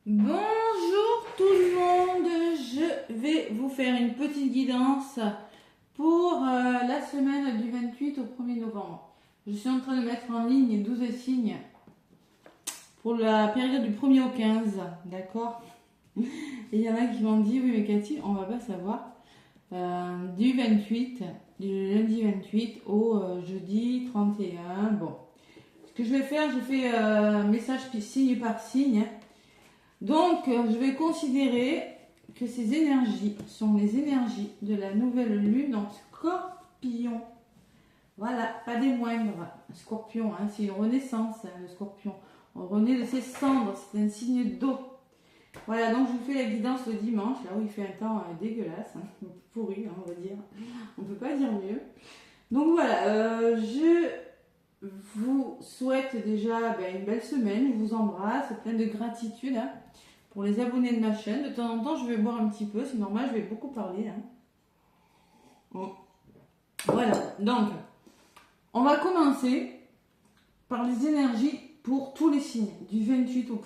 Bonjour tout le monde, je vais vous faire une petite guidance pour la semaine du 28 au 1er novembre. Je suis en train de mettre en ligne 12 signes pour la période du 1er au 15, d'accord? Et il y en a qui m'ont dit, oui mais Cathy, on va pas savoir. Du 28, du lundi 28 au jeudi 31, bon. Ce que je vais faire, je fais message signe par signe. Donc, je vais considérer que ces énergies sont les énergies de la nouvelle lune en scorpion. Voilà, pas des moindres. Scorpion, hein, c'est une renaissance, hein, le scorpion. On renaît de ses cendres, c'est un signe d'eau. Voilà, donc je vous fais la guidance le dimanche, là où il fait un temps dégueulasse, hein, pourri, hein, on va dire. On ne peut pas dire mieux. Donc voilà, je vous souhaite déjà une belle semaine, je vous embrasse, plein de gratitude. Hein. Pour les abonnés de ma chaîne, de temps en temps, je vais boire un petit peu, c'est normal, je vais beaucoup parler. Hein. Bon. Voilà, donc, on va commencer par les énergies pour tous les signes, du 28 au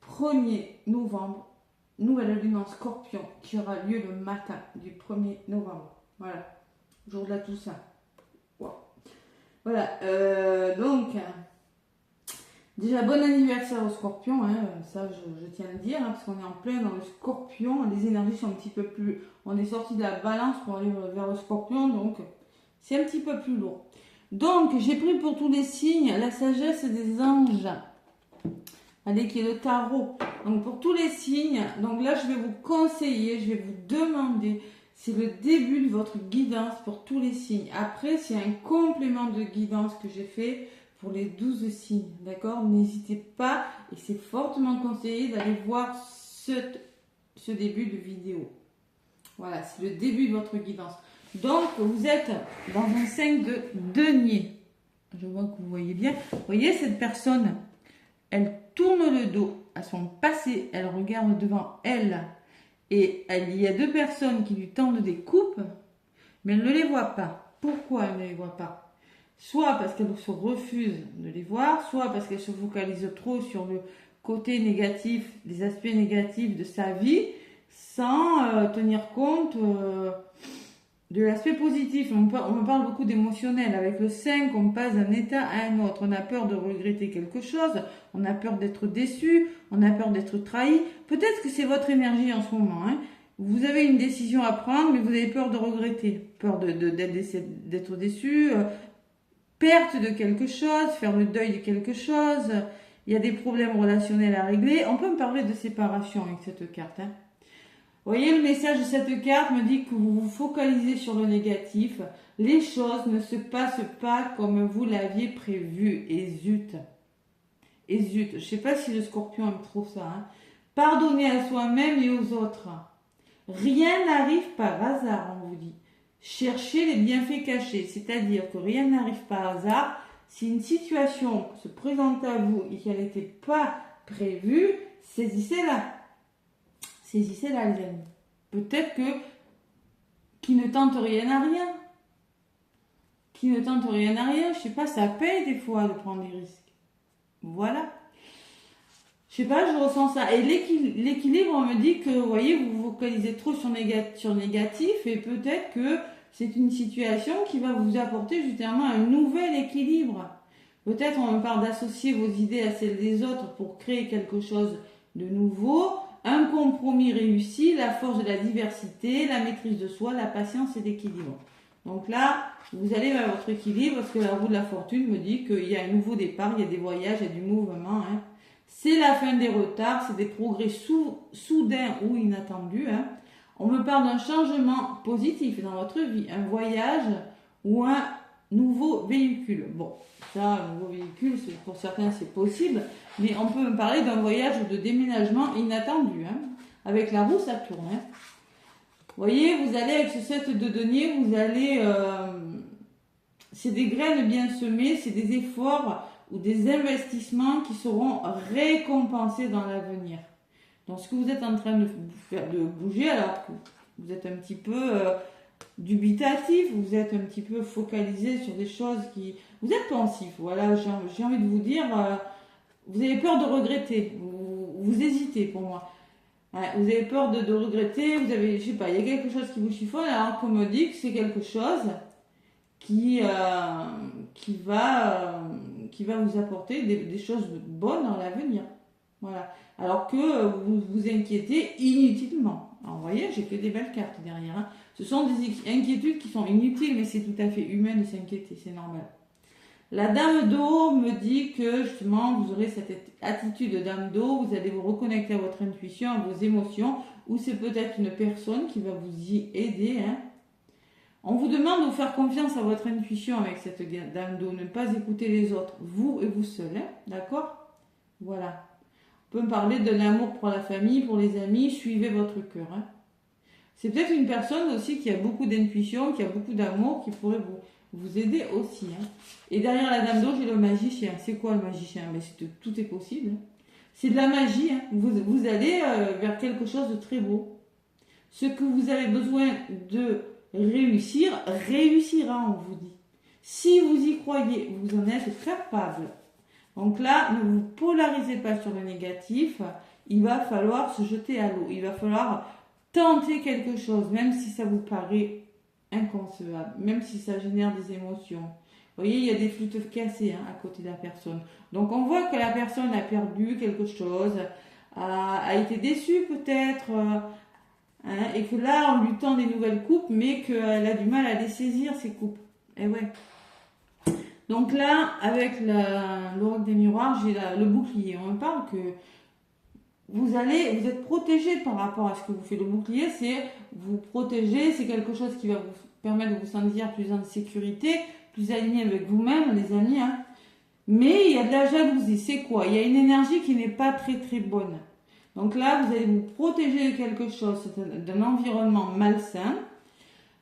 1er novembre, nouvelle lune en scorpion, qui aura lieu le matin du 1er novembre. Voilà, jour de la Toussaint. Wow. Voilà, donc... Déjà, bon anniversaire au scorpion, hein, ça je tiens à le dire, hein, parce qu'on est en plein dans le scorpion, les énergies sont un petit peu plus... On est sorti de la balance pour aller vers le scorpion, donc c'est un petit peu plus lourd. Donc, j'ai pris pour tous les signes la sagesse des anges, allez, qui est le tarot. Donc, pour tous les signes, donc là, je vais vous conseiller, je vais vous demander, c'est le début de votre guidance pour tous les signes. Après, c'est un complément de guidance que j'ai fait pour les 12 signes, d'accord? N'hésitez pas, et c'est fortement conseillé d'aller voir ce début de vidéo. Voilà, c'est le début de votre guidance. Donc, vous êtes dans un 5 de denier. Je vois que vous voyez bien. Vous voyez, cette personne, elle tourne le dos à son passé, elle regarde devant elle, et il y a deux personnes qui lui tendent des coupes, mais elle ne les voit pas. Pourquoi elle ne les voit pas? Soit parce qu'elle se refuse de les voir, soit parce qu'elle se focalise trop sur le côté négatif, les aspects négatifs de sa vie, sans tenir compte de l'aspect positif. On me parle beaucoup d'émotionnel. Avec le 5, on passe d'un état à un autre. On a peur de regretter quelque chose, on a peur d'être déçu, on a peur d'être trahi. Peut-être que c'est votre énergie en ce moment. Hein. Vous avez une décision à prendre, mais vous avez peur de regretter, peur d'être déçu, perte de quelque chose, faire le deuil de quelque chose, il y a des problèmes relationnels à régler. On peut me parler de séparation avec cette carte. Hein. Vous voyez, le message de cette carte me dit que vous vous focalisez sur le négatif. Les choses ne se passent pas comme vous l'aviez prévu. Et zut. Et zut. Je ne sais pas si le scorpion aime trop ça. Hein. Pardonnez à soi-même et aux autres. Rien n'arrive par hasard, on vous dit. Cherchez les bienfaits cachés, c'est-à-dire que rien n'arrive par hasard. Si une situation se présente à vous et qu'elle n'était pas prévue, saisissez-la. Saisissez-la, les amis. Peut-être qui ne tente rien à rien. Qui ne tente rien à rien, je sais pas, ça paye des fois de prendre des risques. Voilà. Je sais pas, je ressens ça. Et l'équilibre, on me dit que, vous voyez, vous vous focalisez trop sur négatif et peut-être que c'est une situation qui va vous apporter justement un nouvel équilibre. Peut-être on me parle d'associer vos idées à celles des autres pour créer quelque chose de nouveau, un compromis réussi, la force de la diversité, la maîtrise de soi, la patience et l'équilibre. Donc là, vous allez vers votre équilibre parce que la roue de la fortune me dit qu'il y a un nouveau départ, il y a des voyages, il y a du mouvement. Hein. C'est la fin des retards, c'est des progrès soudains ou inattendus. Hein. On me parle d'un changement positif dans votre vie, un voyage ou un nouveau véhicule. Bon, ça, un nouveau véhicule, pour certains, c'est possible, mais on peut me parler d'un voyage ou de déménagement inattendu. Hein. Avec la roue, ça tourne. Hein. Vous voyez, vous allez avec ce 7 de denier, vous allez... c'est des graines bien semées, c'est des efforts ou des investissements qui seront récompensés dans l'avenir. Donc ce que vous êtes en train de bouger, alors que vous êtes un petit peu dubitatif, vous êtes un petit peu focalisé sur des choses qui... Vous êtes pensif, voilà, j'ai envie de vous dire, vous avez peur de regretter, vous vous hésitez pour moi. Vous avez peur de regretter, vous avez, je sais pas, il y a quelque chose qui vous chiffonne, alors qu'on me dit que c'est quelque chose qui va vous apporter des choses bonnes dans l'avenir. Voilà. Alors que vous vous inquiétez inutilement. Alors, vous voyez, j'ai que des belles cartes derrière. Hein. Ce sont des inquiétudes qui sont inutiles, mais c'est tout à fait humain de s'inquiéter, c'est normal. La dame d'eau me dit que justement vous aurez cette attitude de dame d'eau, vous allez vous reconnecter à votre intuition, à vos émotions, ou c'est peut-être une personne qui va vous y aider. Hein. On vous demande de faire confiance à votre intuition avec cette dame d'eau, ne pas écouter les autres, vous et vous seul, hein, d'accord? Voilà. On peut me parler de l'amour pour la famille, pour les amis, suivez votre cœur. Hein. C'est peut-être une personne aussi qui a beaucoup d'intuition, qui a beaucoup d'amour, qui pourrait vous aider aussi. Hein. Et derrière la dame d'eau, j'ai le magicien. C'est quoi le magicien? Ben, tout est possible. Hein. C'est de la magie. Hein. Vous allez vers quelque chose de très beau. Ce que vous avez besoin de réussira, on vous dit. Si vous y croyez, vous en êtes capable. Donc là, ne vous polarisez pas sur le négatif. Il va falloir se jeter à l'eau. Il va falloir tenter quelque chose, même si ça vous paraît inconcevable, même si ça génère des émotions. Vous voyez, il y a des flûtes cassées à côté de la personne. Donc on voit que la personne a perdu quelque chose, a été déçue peut-être, et que là on lui tend des nouvelles coupes, mais qu'elle a du mal à les saisir ces coupes. Et ouais. Donc là, avec l'oracle des miroirs, j'ai le bouclier. On me parle que vous êtes protégé par rapport à ce que vous faites. Le bouclier, c'est vous protéger, c'est quelque chose qui va vous permettre de vous sentir plus en sécurité, plus aligné avec vous-même, les amis. Hein. Mais il y a de la jalousie. C'est quoi? Il y a une énergie qui n'est pas très très bonne. Donc là, vous allez vous protéger de quelque chose, d'un environnement malsain,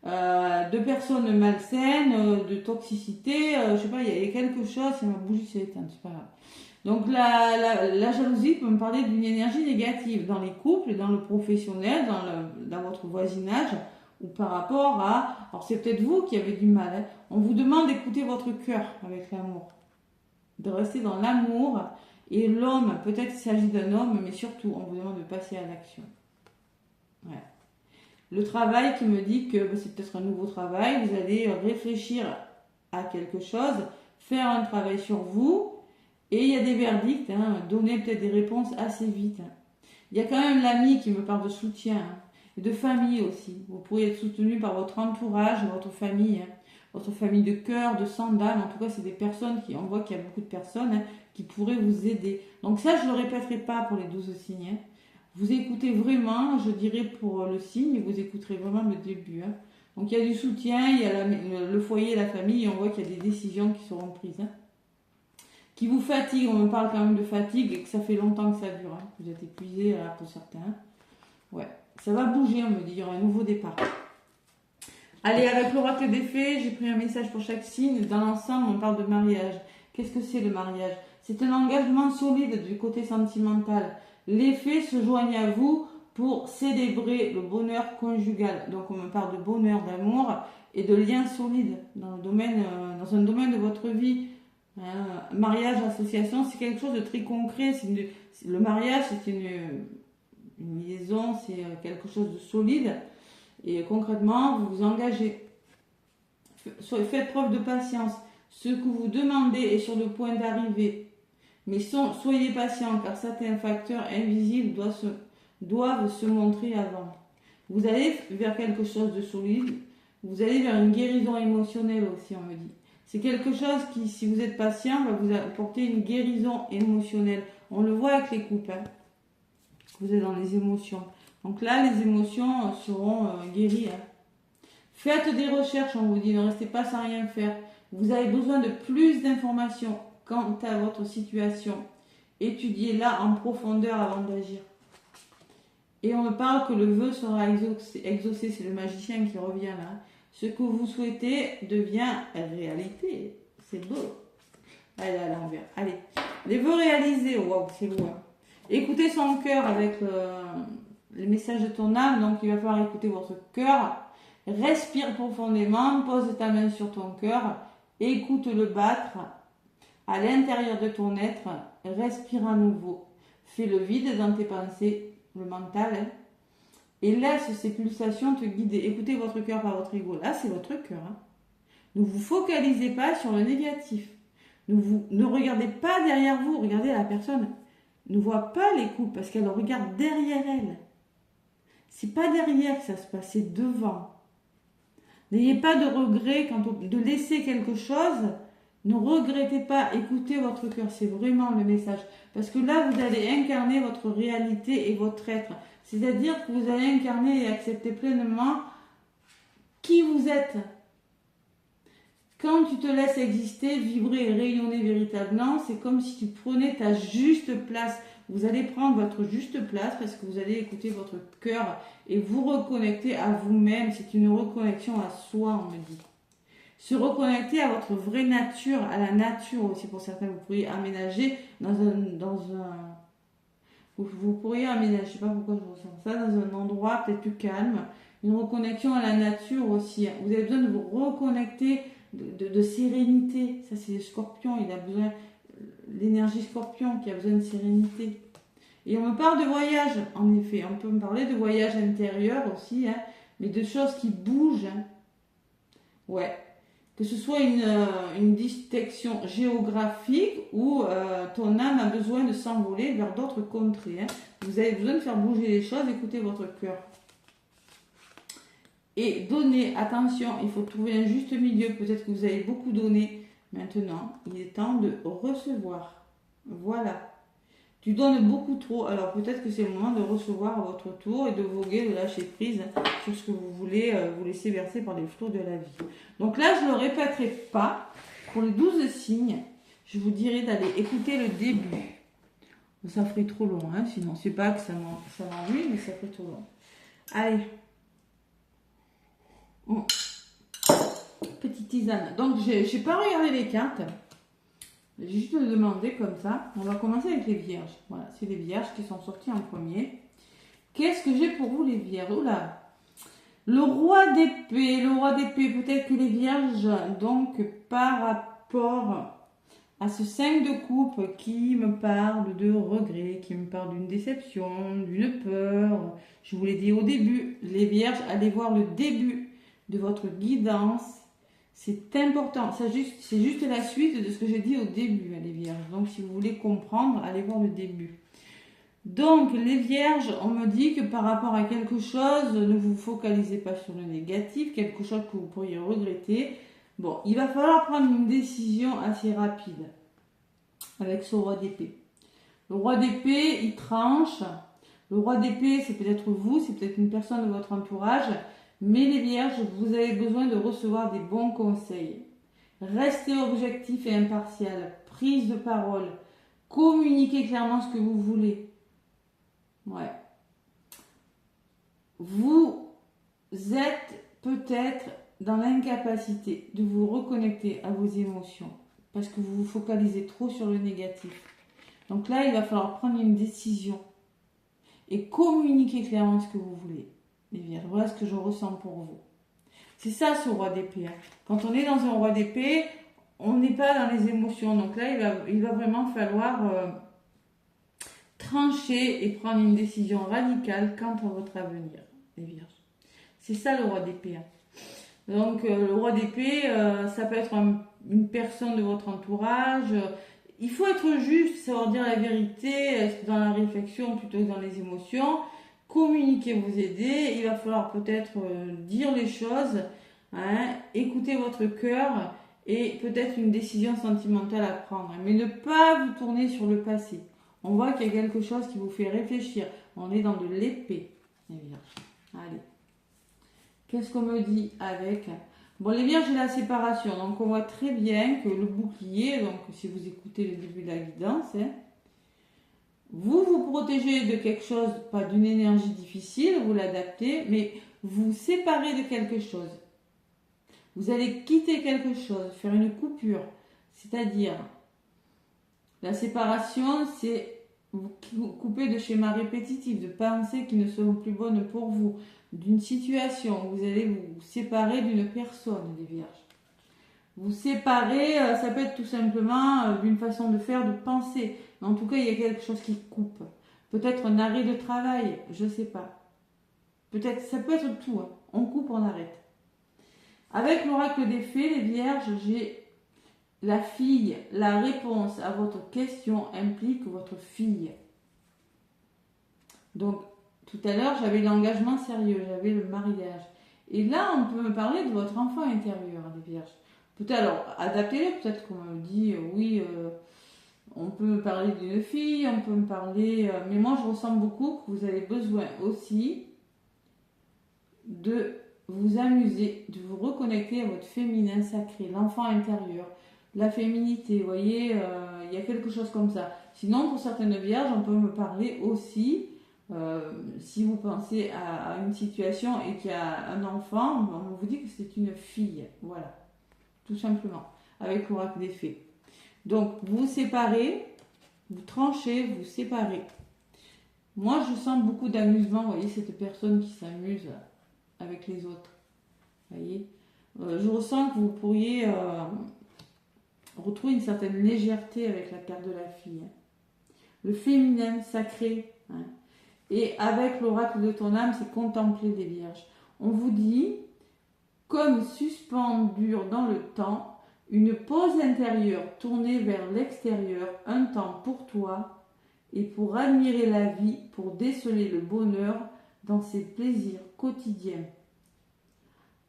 de personnes malsaines, de toxicité. Je sais pas, il y a quelque chose, c'est ma bougie s'est éteinte, c'est pas grave. Donc la jalousie peut me parler d'une énergie négative dans les couples, dans le professionnel, dans votre voisinage, ou par rapport à... Alors c'est peut-être vous qui avez du mal. Hein. On vous demande d'écouter votre cœur avec l'amour. De rester dans l'amour. Et l'homme, peut-être qu'il s'agit d'un homme, mais surtout, on vous demande de passer à l'action. Ouais. Le travail qui me dit que c'est peut-être un nouveau travail, vous allez réfléchir à quelque chose, faire un travail sur vous, et il y a des verdicts, hein, donner peut-être des réponses assez vite. Hein. Il y a quand même l'ami qui me parle de soutien, hein, et de famille aussi. Vous pourriez être soutenu par votre entourage, votre famille de cœur, de sang, d'âme. En tout cas, c'est des personnes on voit qu'il y a beaucoup de personnes hein, qui pourraient vous aider. Donc ça, je ne le répéterai pas pour les 12 signes. Hein. Vous écoutez vraiment, je dirais pour le signe, vous écouterez vraiment le début. Hein. Donc il y a du soutien, il y a le foyer et la famille, et on voit qu'il y a des décisions qui seront prises. Hein. Qui vous fatigue, on me parle quand même de fatigue et que ça fait longtemps que ça dure. Hein. Vous êtes épuisé là, pour certains. Ouais, ça va bouger, on me dit, il y aura un nouveau départ. Allez, avec l'oracle des fées, j'ai pris un message pour chaque signe. Dans l'ensemble, on parle de mariage. Qu'est-ce que c'est le mariage? C'est un engagement solide du côté sentimental. Les fées se joignent à vous pour célébrer le bonheur conjugal. Donc, on me parle de bonheur, d'amour et de liens solides dans un domaine de votre vie. Mariage, association, c'est quelque chose de très concret. Le mariage, c'est une liaison, c'est quelque chose de solide. Et concrètement, vous vous engagez. Faites preuve de patience. Ce que vous demandez est sur le point d'arriver. Mais soyez patient car certains facteurs invisibles doivent se montrer avant. Vous allez vers quelque chose de solide. Vous allez vers une guérison émotionnelle aussi, on me dit. C'est quelque chose qui, si vous êtes patient, va vous apporter une guérison émotionnelle. On le voit avec les couples. Hein. Vous êtes dans les émotions. Donc là, les émotions seront guéries. Hein. Faites des recherches, on vous dit, ne restez pas sans rien faire. Vous avez besoin de plus d'informations quant à votre situation. Étudiez-la en profondeur avant d'agir. Et on me parle que le vœu sera exaucé. C'est le magicien qui revient là. Ce que vous souhaitez devient réalité. C'est beau. Allez, à l'envers. Allez. Les vœux réalisés. Waouh, c'est beau. Hein. Écoutez son cœur avec les messages de ton âme. Donc, il va falloir écouter votre cœur. Respire profondément. Pose ta main sur ton cœur. Écoute-le battre à l'intérieur de ton être. Respire à nouveau. fais le vide dans tes pensées, le mental, hein, et laisse ces pulsations te guider. Écoutez votre cœur par votre ego. Là, c'est votre cœur. Hein. Ne vous focalisez pas sur le négatif. Ne regardez pas derrière vous. Regardez la personne. Ne voit pas les coups parce qu'elle regarde derrière elle. C'est pas derrière que ça se passe, c'est devant. N'ayez pas de regret de laisser quelque chose. Ne regrettez pas, écoutez votre cœur, c'est vraiment le message. Parce que là, vous allez incarner votre réalité et votre être. C'est-à-dire que vous allez incarner et accepter pleinement qui vous êtes. Quand tu te laisses exister, vibrer et rayonner véritablement, c'est comme si tu prenais ta juste place. Vous allez prendre votre juste place parce que vous allez écouter votre cœur et vous reconnecter à vous-même. C'est une reconnexion à soi, on me dit. Se reconnecter à votre vraie nature, à la nature aussi pour certains. Vous pourriez aménager vous pourriez aménager, je sais pas pourquoi je ressens ça, dans un endroit peut-être plus calme. Une reconnexion à la nature aussi. Vous avez besoin de vous reconnecter de sérénité. Ça, c'est le scorpion. Il a besoin, l'énergie scorpion qui a besoin de sérénité. Et on me parle de voyage, en effet. On peut me parler de voyage intérieur aussi, hein, mais de choses qui bougent. Hein. Ouais. Que ce soit une distinction géographique ou ton âme a besoin de s'envoler vers d'autres contrées. Hein. Vous avez besoin de faire bouger les choses, écoutez votre cœur. Et donnez, attention, il faut trouver un juste milieu. Peut-être que vous avez beaucoup donné. Maintenant, il est temps de recevoir. Voilà. Tu donnes beaucoup trop, alors peut-être que c'est le moment de recevoir à votre tour et de voguer, de lâcher prise sur ce que vous voulez vous laisser verser par les flots de la vie. Donc là, je ne le répéterai pas. Pour les 12 signes, je vous dirai d'aller écouter le début. Ça ferait trop long, hein, sinon, c'est pas que ça m'ennuie, mais ça ferait trop long. Allez. Petite tisane. Donc, je n'ai pas regardé les cartes. J'ai juste demandé comme ça. On va commencer avec les vierges. Voilà, c'est les vierges qui sont sorties en premier. Qu'est-ce que j'ai pour vous les vierges? Oula. Le roi d'épée. Le roi d'épée, peut-être que les vierges, donc par rapport à ce 5 de coupe qui me parle de regret, qui me parle d'une déception, d'une peur. Je vous l'ai dit au début, les vierges, allez voir le début de votre guidance. C'est important, c'est juste la suite de ce que j'ai dit au début, les vierges. Donc, si vous voulez comprendre, allez voir le début. Donc, les vierges, on me dit que par rapport à quelque chose, ne vous focalisez pas sur le négatif, quelque chose que vous pourriez regretter. Bon, il va falloir prendre une décision assez rapide avec ce roi d'épée. Le roi d'épée, il tranche. Le roi d'épée, c'est peut-être vous, c'est peut-être une personne de votre entourage. Mais les vierges, vous avez besoin de recevoir des bons conseils. Restez objectif et impartial. Prise de parole. Communiquez clairement ce que vous voulez. Ouais. Vous êtes peut-être dans l'incapacité de vous reconnecter à vos émotions parce que vous vous focalisez trop sur le négatif. Donc là, il va falloir prendre une décision et communiquer clairement ce que vous voulez. Les vierges, voilà ce que je ressens pour vous. C'est ça ce roi d'épée. Hein. Quand on est dans un roi d'épée, on n'est pas dans les émotions. Donc là, il va vraiment falloir trancher et prendre une décision radicale quant à votre avenir, les vierges. C'est ça le roi d'épée. Hein. Donc le roi d'épée, ça peut être une personne de votre entourage. Il faut être juste, savoir dire la vérité, dans la réflexion plutôt que dans les émotions. Communiquer, vous aider. Il va falloir peut-être dire les choses, hein, écouter votre cœur et peut-être une décision sentimentale à prendre. Mais ne pas vous tourner sur le passé. On voit qu'il y a quelque chose qui vous fait réfléchir. On est dans de l'épée, les vierges. Allez. Qu'est-ce qu'on me dit avec? Bon, les vierges, j'ai la séparation. Donc, on voit très bien que le bouclier, donc si vous écoutez le début de la guidance, hein, vous vous protégez de quelque chose, pas d'une énergie difficile, vous l'adaptez, mais vous séparez de quelque chose. Vous allez quitter quelque chose, faire une coupure. C'est-à-dire, la séparation, c'est vous couper de schémas répétitifs, de pensées qui ne seront plus bonnes pour vous, d'une situation. Vous allez vous séparer d'une personne, les vierges. Vous séparer, ça peut être tout simplement d'une façon de faire, de penser. Mais en tout cas, il y a quelque chose qui coupe. Peut-être un arrêt de travail, je ne sais pas. Peut-être, ça peut être tout, hein. On coupe, on arrête. Avec l'oracle des fées, les vierges, j'ai la fille. La réponse à votre question implique votre fille. Donc, tout à l'heure, j'avais l'engagement sérieux, j'avais le mariage. Et là, on peut me parler de votre enfant intérieur, les vierges. Peut-être, alors, adaptez-le, peut-être qu'on me dit, oui, on peut me parler d'une fille, on peut me parler... mais moi, je ressens beaucoup que vous avez besoin aussi de vous amuser, de vous reconnecter à votre féminin sacré, l'enfant intérieur, la féminité, vous voyez, il y a quelque chose comme ça. Sinon, pour certaines vierges, on peut me parler aussi, si vous pensez à une situation et qu'il y a un enfant, on vous dit que c'est une fille, voilà, tout simplement, avec l'oracle des fées. Donc, vous vous séparez, vous tranchez, vous séparez. Moi, je sens beaucoup d'amusement, vous voyez, cette personne qui s'amuse avec les autres. Vous voyez, je ressens que vous pourriez retrouver une certaine légèreté avec la carte de la fille. Hein. Le féminin sacré. Hein. Et avec l'oracle de ton âme, c'est contempler les vierges. On vous dit, comme suspendu dans le temps, une pause intérieure tournée vers l'extérieur, un temps pour toi et pour admirer la vie, pour déceler le bonheur dans ses plaisirs quotidiens.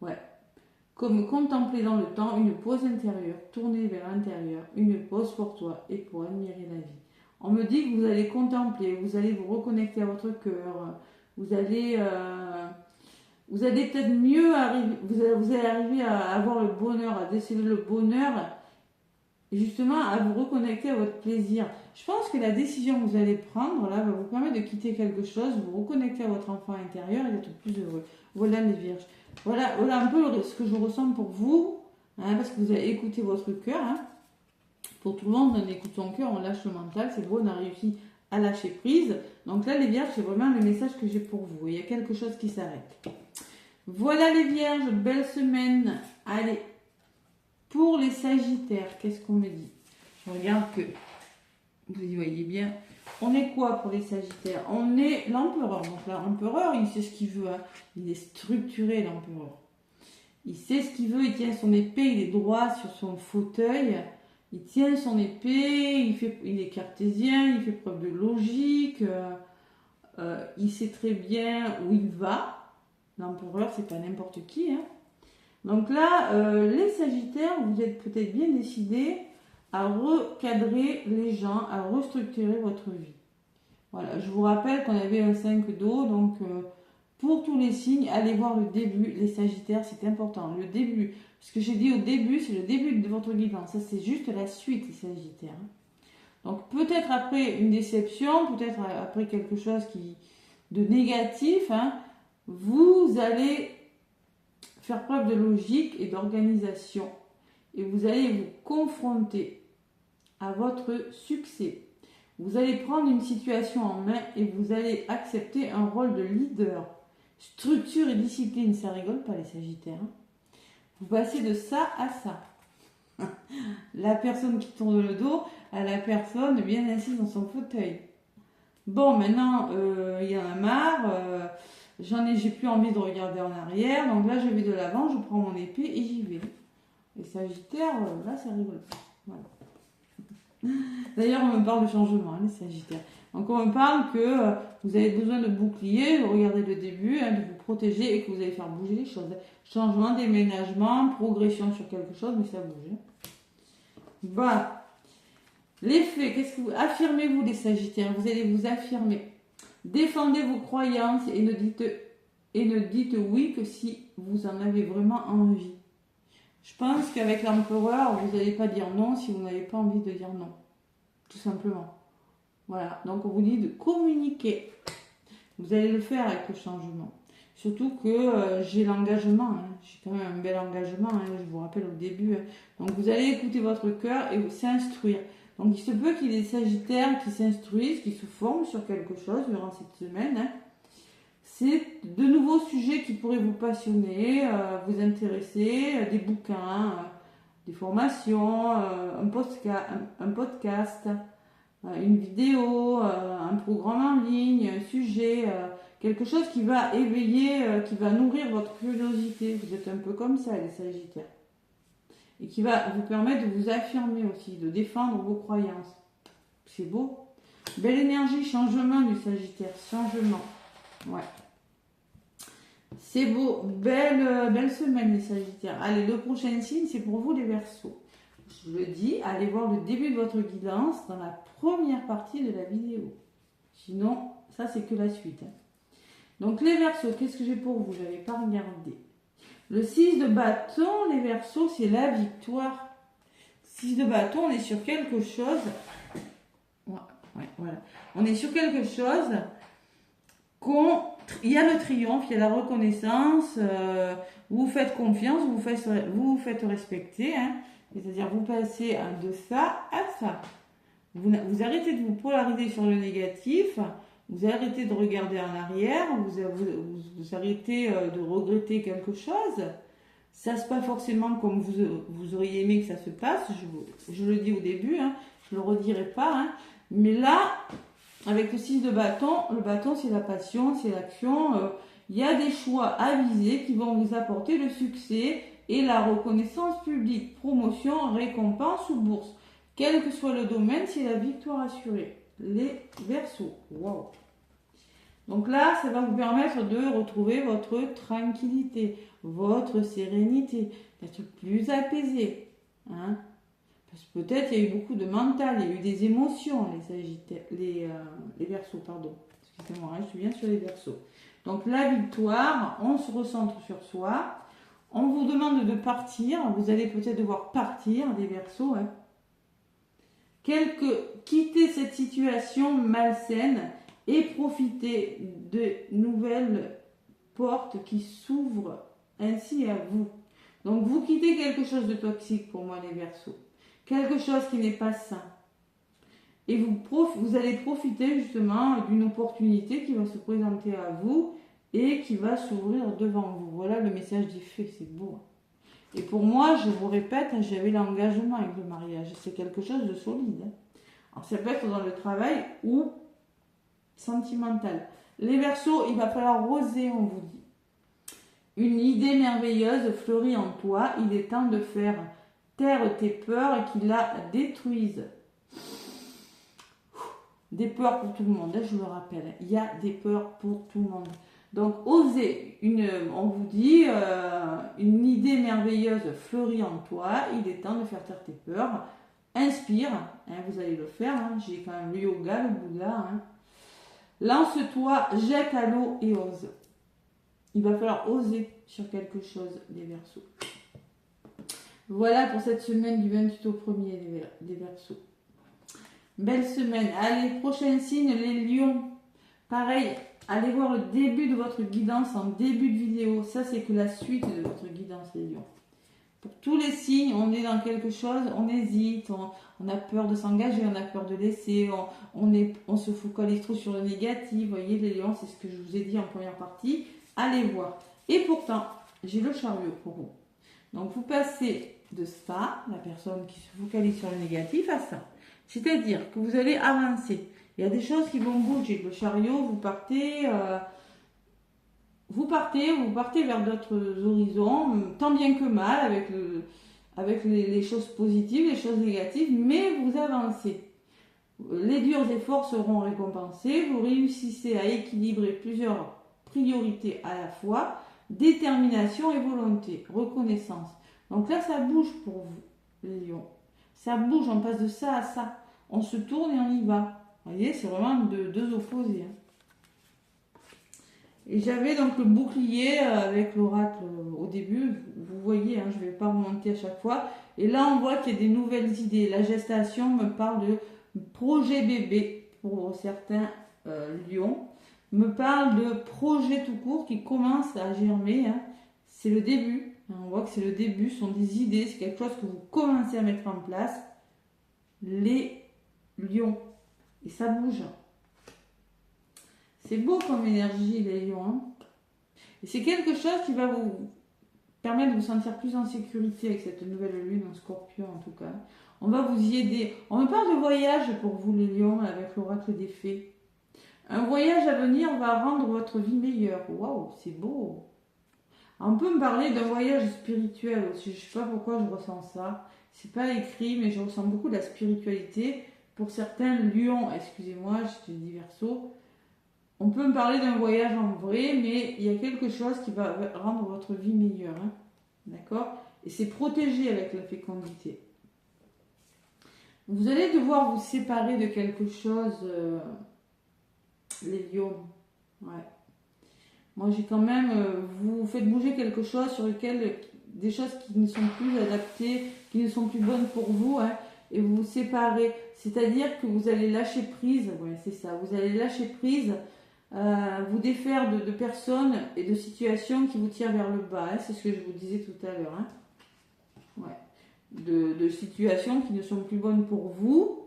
Ouais. Comme contempler dans le temps une pause intérieure, tournée vers l'intérieur, une pause pour toi et pour admirer la vie. On me dit que vous allez contempler, vous allez vous reconnecter à votre cœur, vous allez peut-être mieux arriver, vous allez arriver à avoir le bonheur, à déceler le bonheur, et justement à vous reconnecter à votre plaisir. Je pense que la décision que vous allez prendre là va vous permettre de quitter quelque chose, vous reconnecter à votre enfant intérieur et d'être plus heureux. Voilà les vierges. Voilà un peu ce que je ressens pour vous, hein, parce que vous avez écouté votre cœur. Hein. Pour tout le monde, on écoute son cœur, on lâche le mental, c'est beau, on a réussi à lâcher prise. Donc là, les vierges, c'est vraiment le message que j'ai pour vous. Il y a quelque chose qui s'arrête. Voilà les vierges, belle semaine. Allez, pour les sagittaires, qu'est-ce qu'on me dit? Je regarde que vous y voyez bien. On est quoi pour les sagittaires? On est l'empereur. Donc l'empereur, il sait ce qu'il veut. Hein. Il est structuré, l'empereur. Il sait ce qu'il veut, il tient son épée, il est droit sur son fauteuil. Il tient son épée, il est cartésien, il fait preuve de logique. Il sait très bien où il va. L'empereur, c'est pas n'importe qui. Hein. Donc là, les sagittaires, vous êtes peut-être bien décidés à recadrer les gens, à restructurer votre vie. Voilà, je vous rappelle qu'on avait un 5 d'eau, donc pour tous les signes, allez voir le début, les sagittaires, c'est important, le début. Ce que j'ai dit au début, c'est le début de votre guidance, ça c'est juste la suite, les sagittaires. Donc peut-être après une déception, peut-être après quelque chose de négatif, hein, vous allez faire preuve de logique et d'organisation et vous allez vous confronter à votre succès. Vous allez prendre une situation en main et vous allez accepter un rôle de leader. Structure et discipline, ça rigole pas les sagittaires. Hein. Vous passez de ça à ça. La personne qui tourne le dos à la personne bien assise dans son fauteuil. Bon, maintenant, il y en a marre. J'ai plus envie de regarder en arrière. Donc là, je vais de l'avant, je prends mon épée et j'y vais. Les sagittaires, là, ça rigole pas. Voilà. D'ailleurs, on me parle de changement, hein, les sagittaires. Donc, on me parle que vous avez besoin de bouclier, regardez le début, hein, de vous protéger et que vous allez faire bouger les choses. Changement, déménagement, progression sur quelque chose, mais ça bouge. Hein. Voilà. Les faits, qu'est-ce que vous... Affirmez-vous, les sagittaires, vous allez vous affirmer. Défendez vos croyances et ne dites oui que si vous en avez vraiment envie. Je pense qu'avec l'empereur, vous n'allez pas dire non si vous n'avez pas envie de dire non. Tout simplement. Voilà. Donc, on vous dit de communiquer. Vous allez le faire avec le changement. Surtout que j'ai l'engagement. Hein. J'ai quand même un bel engagement. Hein, je vous rappelle au début. Hein. Donc, vous allez écouter votre cœur et s'instruire. Donc, il se peut qu'il y ait des sagittaires qui s'instruisent, qui se forment sur quelque chose durant cette semaine. Hein. C'est de nouveaux sujets qui pourraient vous passionner, vous intéresser, des bouquins, des formations, un podcast, une vidéo, un programme en ligne, un sujet, quelque chose qui va éveiller, qui va nourrir votre curiosité. Vous êtes un peu comme ça, les Sagittaires. Et qui va vous permettre de vous affirmer aussi, de défendre vos croyances. C'est beau. Belle énergie, changement du Sagittaire, changement. Ouais. C'est beau, belle semaine les Sagittaires. Allez, le prochain signe, c'est pour vous les Verseaux. Je le dis, allez voir le début de votre guidance dans la première partie de la vidéo. Sinon, ça c'est que la suite. Donc les Verseaux, qu'est-ce que j'ai pour vous? Je n'avais pas regardé. Le 6 de bâton, les Verseaux, c'est la victoire. 6 de bâton, on est sur quelque chose. Ouais, voilà. On est sur quelque chose il y a le triomphe, il y a la reconnaissance, vous faites confiance, vous vous faites respecter, hein. C'est-à-dire vous passez de ça à ça. Vous arrêtez de vous polariser sur le négatif, vous arrêtez de regarder en arrière, vous arrêtez de regretter quelque chose. Ça ne se passe pas forcément comme vous auriez aimé que ça se passe, je le dis au début, hein, je ne le redirai pas, hein. Mais là, avec le 6 de bâton, le bâton c'est la passion, c'est l'action. Il y a des choix avisés qui vont vous apporter le succès et la reconnaissance publique, promotion, récompense ou bourse. Quel que soit le domaine, c'est la victoire assurée. Les Verseaux. Wow. Donc là, ça va vous permettre de retrouver votre tranquillité, votre sérénité, d'être plus apaisé. Hein. Parce que peut-être il y a eu beaucoup de mental, il y a eu des émotions, les Verseaux, pardon. Excusez-moi, hein, je suis bien sur les Verseaux. Donc la victoire, on se recentre sur soi. On vous demande de partir. Vous allez peut-être devoir partir, les Verseaux. Hein. Quitter cette situation malsaine et profiter de nouvelles portes qui s'ouvrent ainsi à vous. Donc vous quittez quelque chose de toxique pour moi, les Verseaux. Quelque chose qui n'est pas sain. Et vous allez profiter justement d'une opportunité qui va se présenter à vous et qui va s'ouvrir devant vous. Voilà le message du fait, c'est beau. Et pour moi, je vous répète, j'avais l'engagement avec le mariage. C'est quelque chose de solide. Alors ça peut être dans le travail ou sentimental. Les Verseaux, il va falloir oser, on vous dit. Une idée merveilleuse fleurit en toi. Il est temps de faire taire tes peurs et qui la détruisent. Des peurs pour tout le monde, je le rappelle. Il y a des peurs pour tout le monde. Donc, osez, on vous dit, une idée merveilleuse fleurit en toi. Il est temps de faire taire tes peurs. Inspire, hein, vous allez le faire. Hein, j'ai quand même le yoga, le Bouddha. Hein. Lance-toi, jette à l'eau et ose. Il va falloir oser sur quelque chose, les Verseaux. Voilà pour cette semaine du 28 au 1er des Verseaux. Belle semaine. Allez, prochain signe, les Lions. Pareil, allez voir le début de votre guidance en début de vidéo. Ça, c'est que la suite de votre guidance, les Lions. Pour tous les signes, on est dans quelque chose, on hésite, on a peur de s'engager, on a peur de laisser, on se focalise trop sur le négatif. Vous voyez, les Lions, c'est ce que je vous ai dit en première partie. Allez voir. Et pourtant, j'ai le chariot pour vous. Donc, vous passez de ça, la personne qui se focalise sur le négatif, à ça. C'est-à-dire que vous allez avancer. Il y a des choses qui vont bouger. Le chariot, vous partez vers d'autres horizons, tant bien que mal, avec les choses positives, les choses négatives, mais vous avancez. Les durs efforts seront récompensés. Vous réussissez à équilibrer plusieurs priorités à la fois, détermination et volonté, reconnaissance. Donc là, ça bouge pour vous, les Lions. Ça bouge, on passe de ça à ça. On se tourne et on y va. Vous voyez, c'est vraiment deux opposés. Hein. Et j'avais donc le bouclier avec l'oracle au début. Vous voyez, hein, je ne vais pas remonter à chaque fois. Et là, on voit qu'il y a des nouvelles idées. La gestation me parle de projet bébé pour certains lions. Me parle de projet tout court qui commence à germer. Hein. C'est le début. On voit que c'est le début, ce sont des idées, c'est quelque chose que vous commencez à mettre en place. Les lions. Et ça bouge. C'est beau comme énergie, les lions. Hein. Et c'est quelque chose qui va vous permettre de vous sentir plus en sécurité avec cette nouvelle lune en Scorpion, en tout cas. On va vous y aider. On me parle de voyage pour vous les lions avec l'oracle des fées. Un voyage à venir va rendre votre vie meilleure. Waouh, c'est beau. On peut me parler d'un voyage spirituel aussi. Je ne sais pas pourquoi je ressens ça. C'est pas écrit, mais je ressens beaucoup de la spiritualité. Pour certains lions, excusez-moi, je te dis verso. On peut me parler d'un voyage en vrai, mais il y a quelque chose qui va rendre votre vie meilleure. Hein. D'accord? Et c'est protégé avec la fécondité. Vous allez devoir vous séparer de quelque chose, les lions. Ouais. Moi, j'ai quand même, vous faites bouger quelque chose sur lequel, des choses qui ne sont plus adaptées, qui ne sont plus bonnes pour vous, hein, et vous vous séparez. C'est-à-dire que vous allez lâcher prise, ouais, c'est ça, vous allez lâcher prise, vous défaire de personnes et de situations qui vous tirent vers le bas, hein, c'est ce que je vous disais tout à l'heure. Hein. Ouais. De situations qui ne sont plus bonnes pour vous.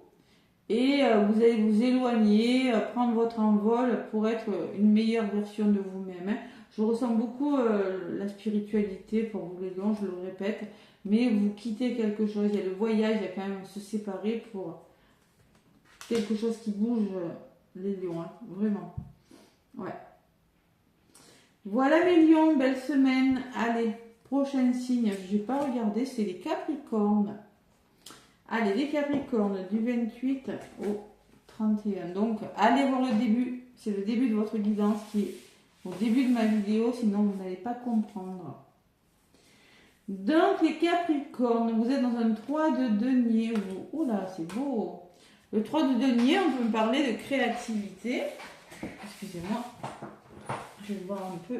Et vous allez vous éloigner, prendre votre envol pour être une meilleure version de vous-même. Hein. Je ressens beaucoup la spiritualité pour vous les lions, je le répète. Mais vous quittez quelque chose, il y a le voyage, il y a quand même se séparer pour quelque chose qui bouge, les lions, hein, vraiment. Ouais. Voilà les lions, belle semaine. Allez, prochain signe, je n'ai pas regardé, c'est les Capricornes. Allez, les Capricornes, du 28 au 31. Donc, allez voir le début. C'est le début de votre guidance qui est au début de ma vidéo, sinon vous n'allez pas comprendre. Donc, les Capricornes, vous êtes dans un 3 de denier. Oh là, c'est beau. Le 3 de denier, on peut me parler de créativité. Excusez-moi. Je vais voir un peu.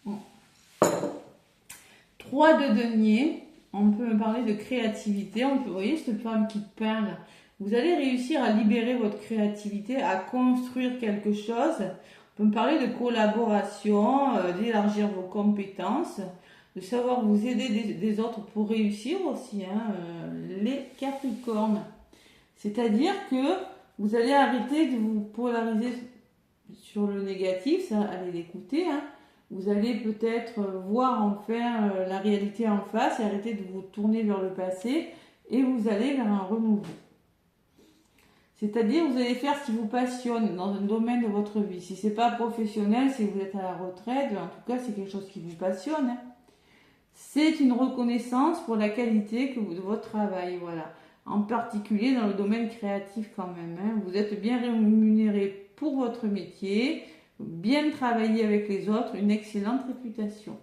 Bon. 3 de denier. On peut me parler de créativité. On peut, vous voyez cette femme qui parle. Vous allez réussir à libérer votre créativité, à construire quelque chose. On peut me parler de collaboration, d'élargir vos compétences, de savoir vous aider des autres pour réussir aussi, hein, les Capricornes. C'est-à-dire que vous allez arrêter de vous polariser sur le négatif, ça, allez l'écouter, hein. Vous allez peut-être voir enfin la réalité en face et arrêter de vous tourner vers le passé et vous allez vers un renouveau. C'est-à-dire vous allez faire ce qui vous passionne dans un domaine de votre vie. Si ce n'est pas professionnel, si vous êtes à la retraite, en tout cas c'est quelque chose qui vous passionne. Hein. C'est une reconnaissance pour la qualité de votre travail, voilà. En particulier dans le domaine créatif quand même. Hein. Vous êtes bien rémunéré pour votre métier. Bien travailler avec les autres, une excellente réputation.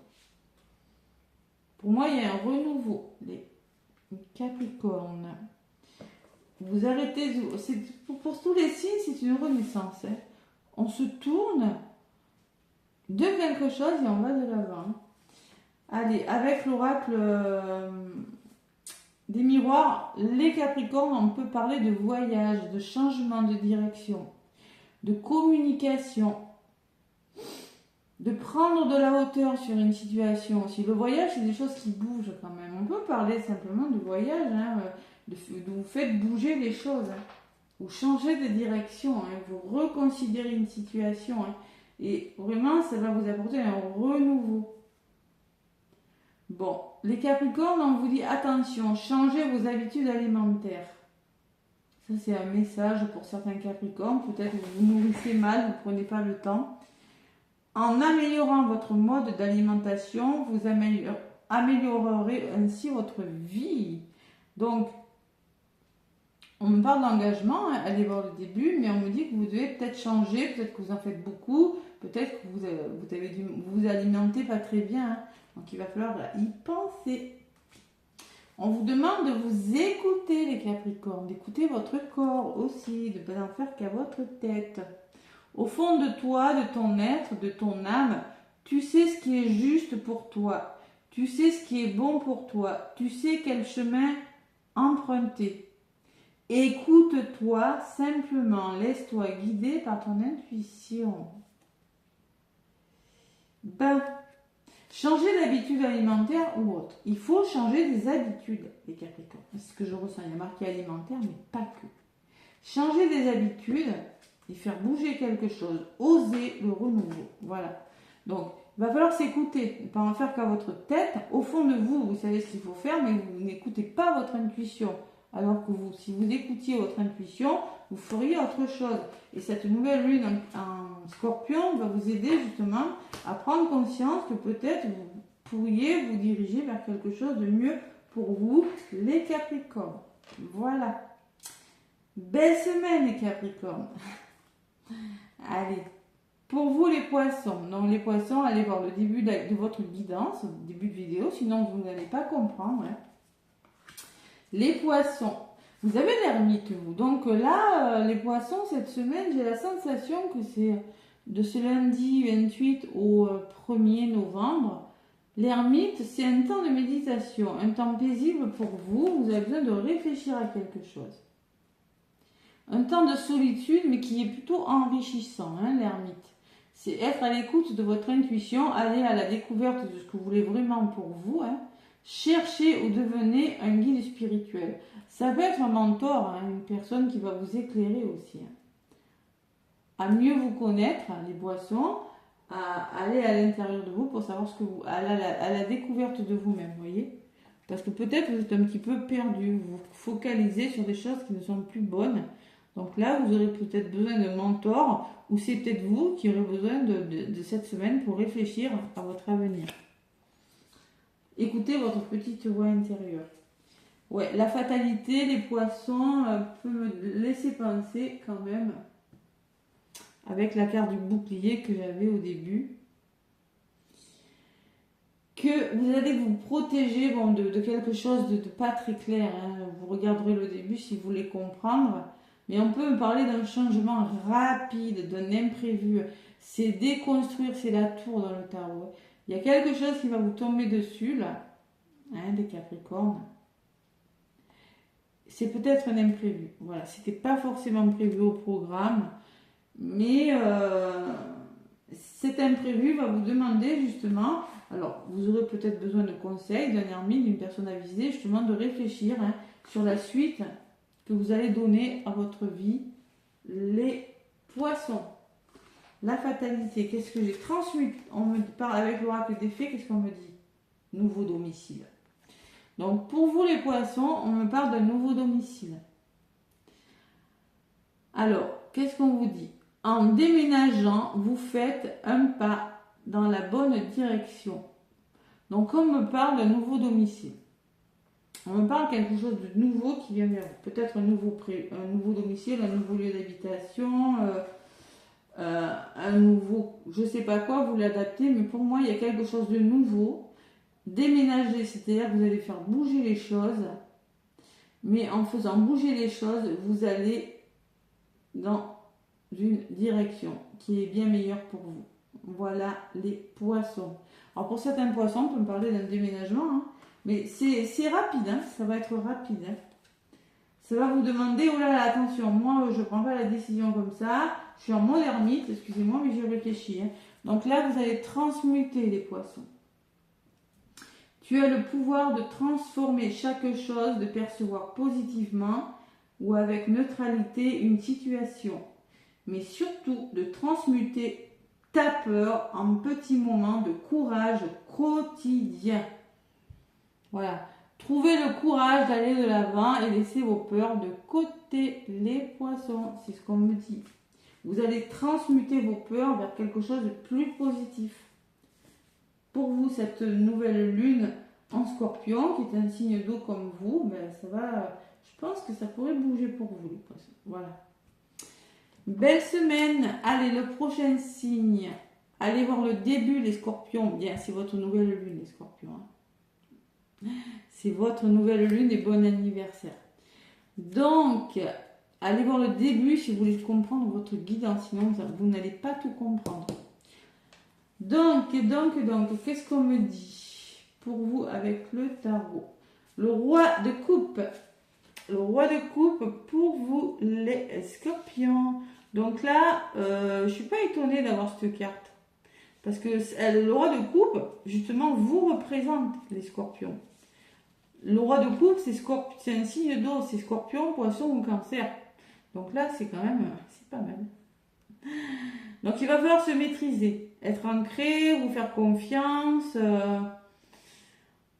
Pour moi, il y a un renouveau, les Capricornes. Vous arrêtez, pour tous les signes, c'est une renaissance. Hein. On se tourne de quelque chose et on va de l'avant. Allez, avec l'oracle des miroirs, les Capricornes, on peut parler de voyage, de changement de direction, de communication, de prendre de la hauteur sur une situation aussi. Le voyage, c'est des choses qui bougent quand même. On peut parler simplement de voyage, hein, de vous faites bouger les choses. Hein. Vous changez de direction, hein, vous reconsidérez une situation. Hein, et vraiment, ça va vous apporter un renouveau. Bon, les Capricornes, on vous dit attention, changez vos habitudes alimentaires. Ça, c'est un message pour certains Capricornes. Peut-être que vous nourrissez mal, vous ne prenez pas le temps. En améliorant votre mode d'alimentation, vous améliorerez ainsi votre vie. Donc, on me parle d'engagement, hein, allez voir le début, mais on me dit que vous devez peut-être changer, peut-être que vous en faites beaucoup, peut-être que vous avez dû vous alimenter pas très bien. Hein. Donc, il va falloir y penser. On vous demande de vous écouter, les Capricornes, d'écouter votre corps aussi, de ne pas en faire qu'à votre tête. Au fond de toi, de ton être, de ton âme, tu sais ce qui est juste pour toi. Tu sais ce qui est bon pour toi. Tu sais quel chemin emprunter. Écoute-toi simplement. Laisse-toi guider par ton intuition. Changer d'habitude alimentaire ou autre. Il faut changer des habitudes, les Capricornes. C'est ce que je ressens. Il y a marqué alimentaire, mais pas que. Changer des habitudes et faire bouger quelque chose. Oser le renouveau. Voilà. Donc, il va falloir s'écouter, ne pas en faire qu'à votre tête. Au fond de vous, vous savez ce qu'il faut faire, mais vous n'écoutez pas votre intuition. Alors que vous, si vous écoutiez votre intuition, vous feriez autre chose. Et cette nouvelle lune en Scorpion va vous aider justement à prendre conscience que peut-être vous pourriez vous diriger vers quelque chose de mieux pour vous, les Capricornes. Voilà. Belle semaine, les Capricornes. Allez. Pour vous, les Poissons. Donc, les Poissons, allez voir le début de votre guidance, le début de vidéo, sinon vous n'allez pas comprendre. Hein. Les Poissons. Vous avez l'ermite, vous. Donc là, les Poissons, cette semaine, j'ai la sensation que c'est de ce lundi 28 au 1er novembre. L'ermite, c'est un temps de méditation, un temps paisible pour vous. Vous avez besoin de réfléchir à quelque chose. Un temps de solitude, mais qui est plutôt enrichissant, hein, l'ermite. C'est être à l'écoute de votre intuition, aller à la découverte de ce que vous voulez vraiment pour vous. Hein. Cherchez ou devenez un guide spirituel. Ça peut être un mentor, hein, une personne qui va vous éclairer aussi. Hein. À mieux vous connaître, hein, les Poissons, à aller à l'intérieur de vous pour savoir ce que vous... à la découverte de vous-même, voyez. Parce que peut-être vous êtes un petit peu perdu, vous vous focalisez sur des choses qui ne sont plus bonnes. Donc là, vous aurez peut-être besoin de mentor, ou c'est peut-être vous qui aurez besoin de cette semaine pour réfléchir à votre avenir. Écoutez votre petite voix intérieure. Ouais, la fatalité, les Poissons, peut me laisser penser quand même, avec la carte du bouclier que j'avais au début, que vous allez vous protéger de quelque chose de pas très clair. Hein. Vous regarderez le début si vous voulez comprendre. Mais on peut me parler d'un changement rapide, d'un imprévu. C'est déconstruire, c'est la tour dans le tarot. Il y a quelque chose qui va vous tomber dessus, là, hein, des Capricornes. C'est peut-être un imprévu. Voilà, c'était pas forcément prévu au programme. Mais cet imprévu va vous demander justement, alors vous aurez peut-être besoin de conseils, d'un ermite, d'une personne avisée, justement de réfléchir hein, sur la suite que vous allez donner à votre vie. Les Poissons, la fatalité, qu'est-ce que j'ai transmis? On me parle avec l'oracle des fées, qu'est-ce qu'on me dit? Nouveau domicile. Donc pour vous les Poissons, on me parle d'un nouveau domicile. Alors, qu'est-ce qu'on vous dit? En déménageant, vous faites un pas dans la bonne direction. Donc on me parle d'un nouveau domicile. On me parle de quelque chose de nouveau qui vient vers vous. Peut-être un nouveau domicile, un nouveau lieu d'habitation, un nouveau, je ne sais pas quoi, vous l'adaptez, mais pour moi, il y a quelque chose de nouveau. Déménager, c'est-à-dire que vous allez faire bouger les choses, mais en faisant bouger les choses, vous allez dans une direction qui est bien meilleure pour vous. Voilà les Poissons. Alors pour certains Poissons, on peut me parler d'un déménagement, hein. Mais c'est rapide, hein, ça va être rapide. Hein. Ça va vous demander, oh là là, attention, moi je ne prends pas la décision comme ça, je suis en mode ermite, excusez-moi, mais je réfléchis. Hein. Donc là, vous allez transmuter les Poissons. Tu as le pouvoir de transformer chaque chose, de percevoir positivement ou avec neutralité une situation, mais surtout de transmuter ta peur en petits moments de courage quotidien. Voilà, trouvez le courage d'aller de l'avant et laissez vos peurs de côté, les Poissons, c'est ce qu'on me dit. Vous allez transmuter vos peurs vers quelque chose de plus positif. Pour vous, cette nouvelle lune en Scorpion, qui est un signe d'eau comme vous, ben ça va, je pense que ça pourrait bouger pour vous, les Poissons. Voilà. Belle semaine. Allez, le prochain signe. Allez voir le début, les Scorpions. Bien, c'est votre nouvelle lune, les Scorpions. Hein. C'est votre nouvelle lune et bon anniversaire. Donc, allez voir le début si vous voulez comprendre votre guidance, sinon vous n'allez pas tout comprendre. Donc, qu'est-ce qu'on me dit pour vous avec le tarot? Le roi de coupe. Le roi de coupe pour vous les Scorpions. Donc là, je ne suis pas étonnée d'avoir cette carte. Parce que le roi de coupe, justement, vous représente les Scorpions. Le roi de coupe, c'est un signe d'eau, c'est Scorpion, Poisson ou Cancer. Donc là, c'est quand même, c'est pas mal. Donc il va falloir se maîtriser, être ancré, vous faire confiance.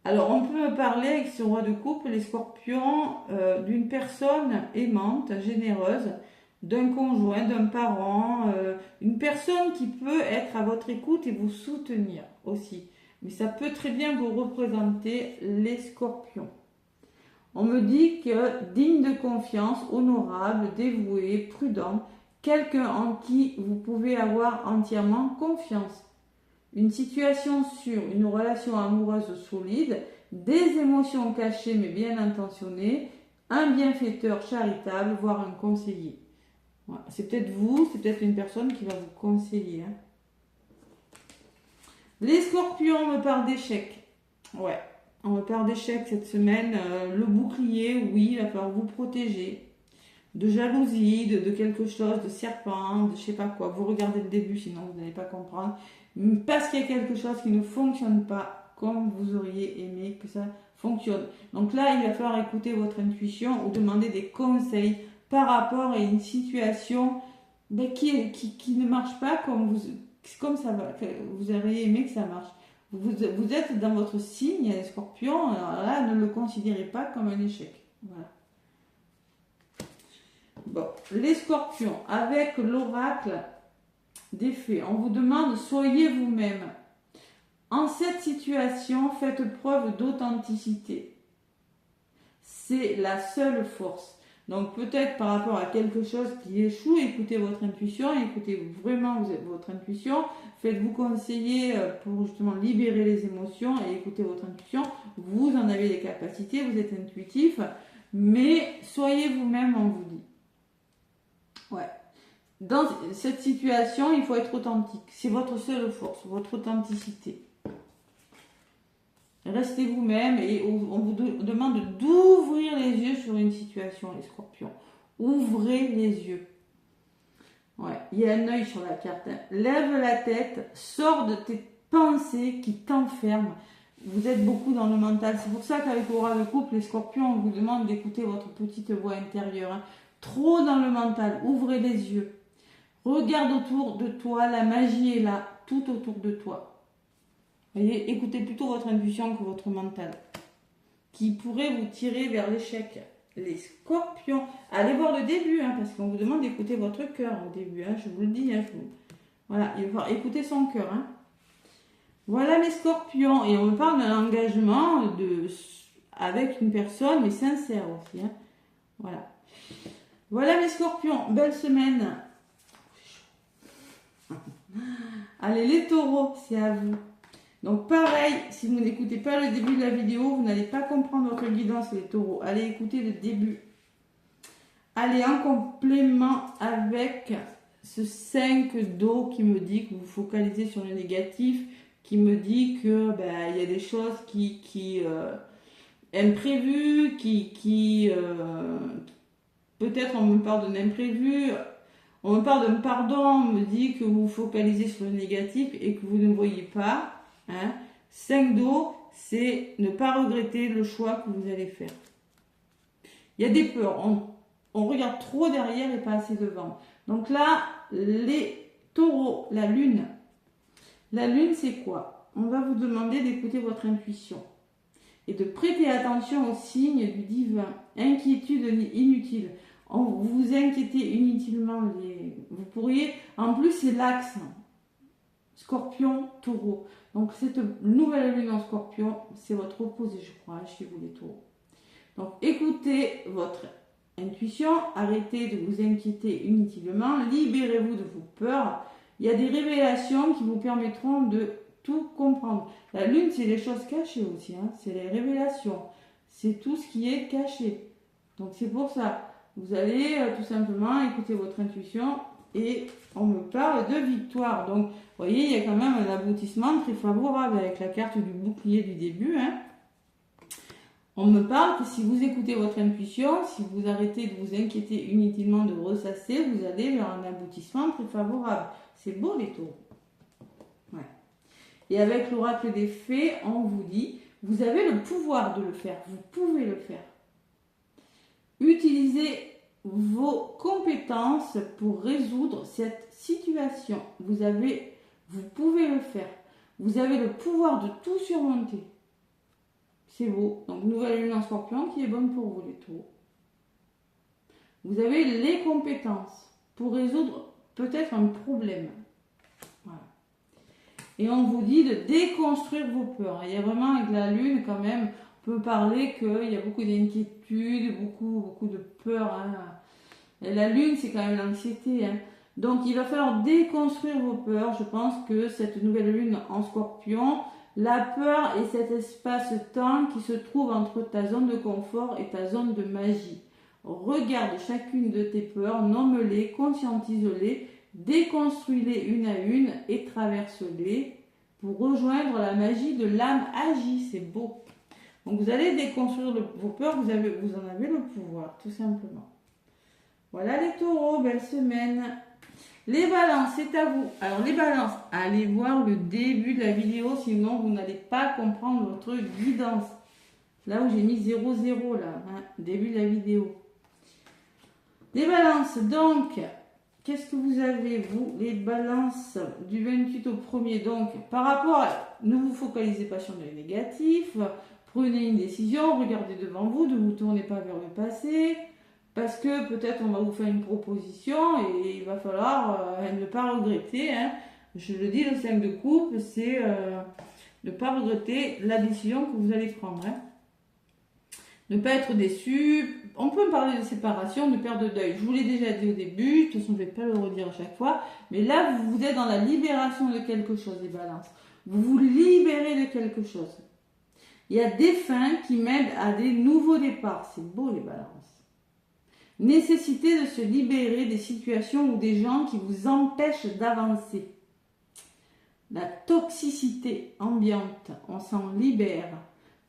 Alors on peut me parler avec ce roi de coupe, les scorpions, d'une personne aimante, généreuse, d'un conjoint, d'un parent, une personne qui peut être à votre écoute et vous soutenir aussi. Mais ça peut très bien vous représenter les scorpions. On me dit que digne de confiance, honorable, dévoué, prudent, quelqu'un en qui vous pouvez avoir entièrement confiance. Une situation sûre, une relation amoureuse solide, des émotions cachées mais bien intentionnées, un bienfaiteur charitable, voire un conseiller. Voilà. C'est peut-être vous, c'est peut-être une personne qui va vous conseiller. Hein. Les scorpions me parlent d'échecs. Ouais, on me parle d'échecs cette semaine. Le bouclier, oui, il va falloir vous protéger. De jalousie, de quelque chose, de serpent, de je sais pas quoi. Vous regardez le début, sinon vous n'allez pas comprendre. Parce qu'il y a quelque chose qui ne fonctionne pas comme vous auriez aimé que ça fonctionne. Donc là, il va falloir écouter votre intuition ou demander des conseils par rapport à une situation qui ne marche pas comme ça va, que vous auriez aimé que ça marche. Vous êtes dans votre signe, les scorpions, alors là, ne le considérez pas comme un échec. Voilà. Bon, les scorpions, avec l'oracle des fées, on vous demande soyez vous-même. En cette situation, faites preuve d'authenticité. C'est la seule force. Donc peut-être par rapport à quelque chose qui échoue, écoutez votre intuition, écoutez vraiment votre intuition, faites-vous conseiller pour justement libérer les émotions et écoutez votre intuition. Vous en avez les capacités, vous êtes intuitif, mais soyez vous-même, on vous dit. Ouais. Dans cette situation, il faut être authentique. C'est votre seule force, votre authenticité. Restez vous-même et on vous demande d'ouvrir les yeux sur une situation, les scorpions. Ouvrez les yeux. Ouais, il y a un œil sur la carte. Lève la tête, sors de tes pensées qui t'enferment. Vous êtes beaucoup dans le mental. C'est pour ça qu'avec l'aura de couple, les scorpions, on vous demande d'écouter votre petite voix intérieure. Hein. Trop dans le mental. Ouvrez les yeux. Regarde autour de toi. La magie est là, tout autour de toi. Voyez, écoutez plutôt votre intuition que votre mental, qui pourrait vous tirer vers l'échec. Les scorpions, allez voir le début, hein, parce qu'on vous demande d'écouter votre cœur au début, hein, je vous le dis. Hein, Voilà, il va falloir écouter son cœur. Hein. Voilà les scorpions, et on me parle d'un engagement avec une personne, mais sincère aussi. Hein. Voilà. Voilà les scorpions, belle semaine. Allez les taureaux, c'est à vous. Donc pareil, si vous n'écoutez pas le début de la vidéo, vous n'allez pas comprendre votre guidance les taureaux. Allez écouter le début. Allez en complément avec ce 5 d'eau qui me dit que vous focalisez sur le négatif, qui me dit que il y a des choses qui imprévues, peut-être on me parle d'un imprévu, on me parle d'un pardon, on me dit que vous focalisez sur le négatif et que vous ne voyez pas. Hein. 5 d'eau, c'est ne pas regretter le choix que vous allez faire. Il y a des peurs, on regarde trop derrière et pas assez devant. Donc là, les taureaux, la lune, c'est quoi? On va vous demander d'écouter votre intuition et de prêter attention aux signes du divin. Inquiétude inutile. Vous vous inquiétez inutilement. Vous pourriez, en plus c'est l'axe Scorpion, Taureau. Donc cette nouvelle lune en Scorpion, c'est votre opposé, je crois, chez vous les Taureaux. Donc écoutez votre intuition, arrêtez de vous inquiéter inutilement, libérez-vous de vos peurs. Il y a des révélations qui vous permettront de tout comprendre. La lune, c'est les choses cachées aussi, hein. C'est les révélations, c'est tout ce qui est caché. Donc c'est pour ça, vous allez tout simplement écouter votre intuition. Et on me parle de victoire. Donc, vous voyez, il y a quand même un aboutissement très favorable avec la carte du bouclier du début. Hein. On me parle que si vous écoutez votre intuition, si vous arrêtez de vous inquiéter inutilement, de ressasser, vous allez vers un aboutissement très favorable. C'est beau les taureaux. Ouais. Et avec l'oracle des fées, on vous dit, vous avez le pouvoir de le faire. Vous pouvez le faire. Utilisez vos compétences pour résoudre cette situation. Vous pouvez le faire. Vous avez le pouvoir de tout surmonter. C'est beau. Donc, nouvelle lune en scorpion qui est bonne pour vous, les taureaux. Vous avez les compétences pour résoudre peut-être un problème. Voilà. Et on vous dit de déconstruire vos peurs. Il y a vraiment avec la lune quand même, on peut parler qu'il y a beaucoup d'inquiétudes, beaucoup de peurs. Hein. Et la lune, c'est quand même l'anxiété. Hein. Donc il va falloir déconstruire vos peurs. Je pense que cette nouvelle lune en scorpion, la peur est cet espace-temps qui se trouve entre ta zone de confort et ta zone de magie. Regarde chacune de tes peurs, nomme-les, conscientise-les, déconstruis-les une à une et traverse-les pour rejoindre la magie de l'âme agie. C'est beau. Donc vous allez déconstruire vos peurs, vous en avez le pouvoir, tout simplement. Voilà les taureaux, belle semaine. Les balances, c'est à vous. Alors les balances, allez voir le début de la vidéo, sinon vous n'allez pas comprendre votre guidance. Là où j'ai mis 0,0 là, hein, début de la vidéo. Les balances, donc, qu'est-ce que vous avez, vous, les balances du 28 au 1er? Donc, par rapport à, ne vous focalisez pas sur le négatif, prenez une décision, regardez devant vous, ne vous tournez pas vers le passé, parce que peut-être on va vous faire une proposition et il va falloir ne pas regretter. Hein. Je le dis, le 5 de coupe, c'est ne pas regretter la décision que vous allez prendre. Hein. Ne pas être déçu. On peut parler de séparation, de perte de deuil. Je vous l'ai déjà dit au début, de toute façon je ne vais pas le redire à chaque fois, mais là vous êtes dans la libération de quelque chose, les balances. Vous vous libérez de quelque chose. Il y a des fins qui mènent à des nouveaux départs. C'est beau les balances. Nécessité de se libérer des situations ou des gens qui vous empêchent d'avancer. La toxicité ambiante, on s'en libère.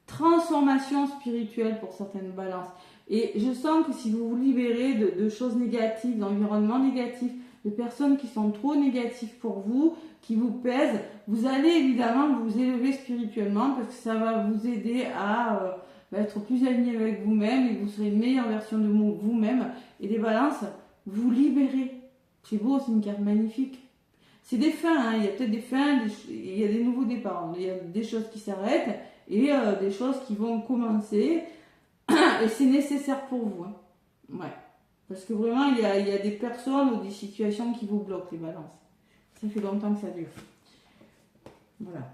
Transformation spirituelle pour certaines balances. Et je sens que si vous vous libérez de choses négatives, d'environnements négatifs, de personnes qui sont trop négatives pour vous, qui vous pèsent, vous allez évidemment vous élever spirituellement parce que ça va vous aider à être plus aligné avec vous-même et vous serez une meilleure version de vous-même. Et les balances, vous libérez. C'est beau, c'est une carte magnifique. C'est des fins, hein. Il y a peut-être des fins, il y a des nouveaux départs. Il y a des choses qui s'arrêtent et des choses qui vont commencer. Et c'est nécessaire pour vous. Hein. Ouais. Parce que vraiment, il y a des personnes ou des situations qui vous bloquent, les balances. Ça fait longtemps que ça dure. Voilà.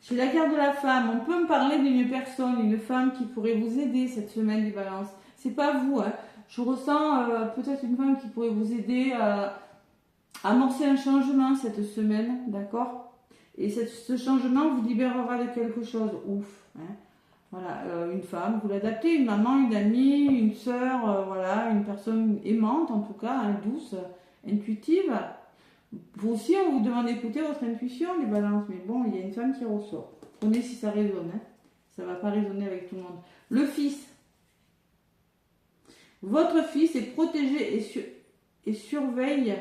Chez la carte de la femme, on peut me parler d'une personne, une femme qui pourrait vous aider cette semaine, les balances. C'est pas vous, hein. Je ressens peut-être une femme qui pourrait vous aider à amorcer un changement cette semaine, d'accord? Et ce changement vous libérera de quelque chose. Ouf, hein. Voilà, une femme, vous l'adaptez, une maman, une amie, une sœur, voilà, une personne aimante en tout cas, hein, douce, intuitive. Vous aussi, on vous demande d'écouter votre intuition, les balances, mais bon, il y a une femme qui ressort. Prenez si ça résonne, hein. Ça ne va pas résonner avec tout le monde. Le fils. Votre fils est protégé et surveille.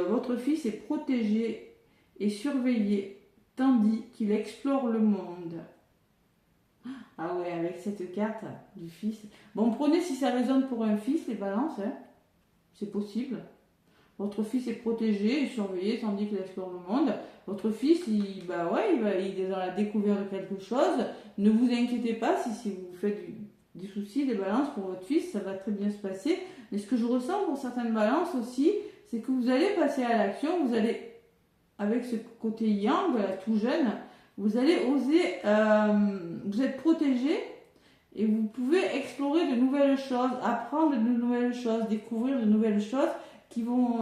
Votre fils est protégé et surveillé tandis qu'il explore le monde. Ah ouais, avec cette carte du fils. Bon, prenez si ça résonne pour un fils, les balances. Hein. C'est possible. Votre fils est protégé et surveillé tandis qu'il explore le monde. Votre fils, il est dans la découverte de quelque chose. Ne vous inquiétez pas si vous faites des soucis, des balances pour votre fils, ça va très bien se passer. Mais ce que je ressens pour certaines balances aussi, c'est que vous allez passer à l'action, vous allez, avec ce côté yang, tout jeune, vous allez oser, vous êtes protégé et vous pouvez explorer de nouvelles choses, apprendre de nouvelles choses, découvrir de nouvelles choses qui vont,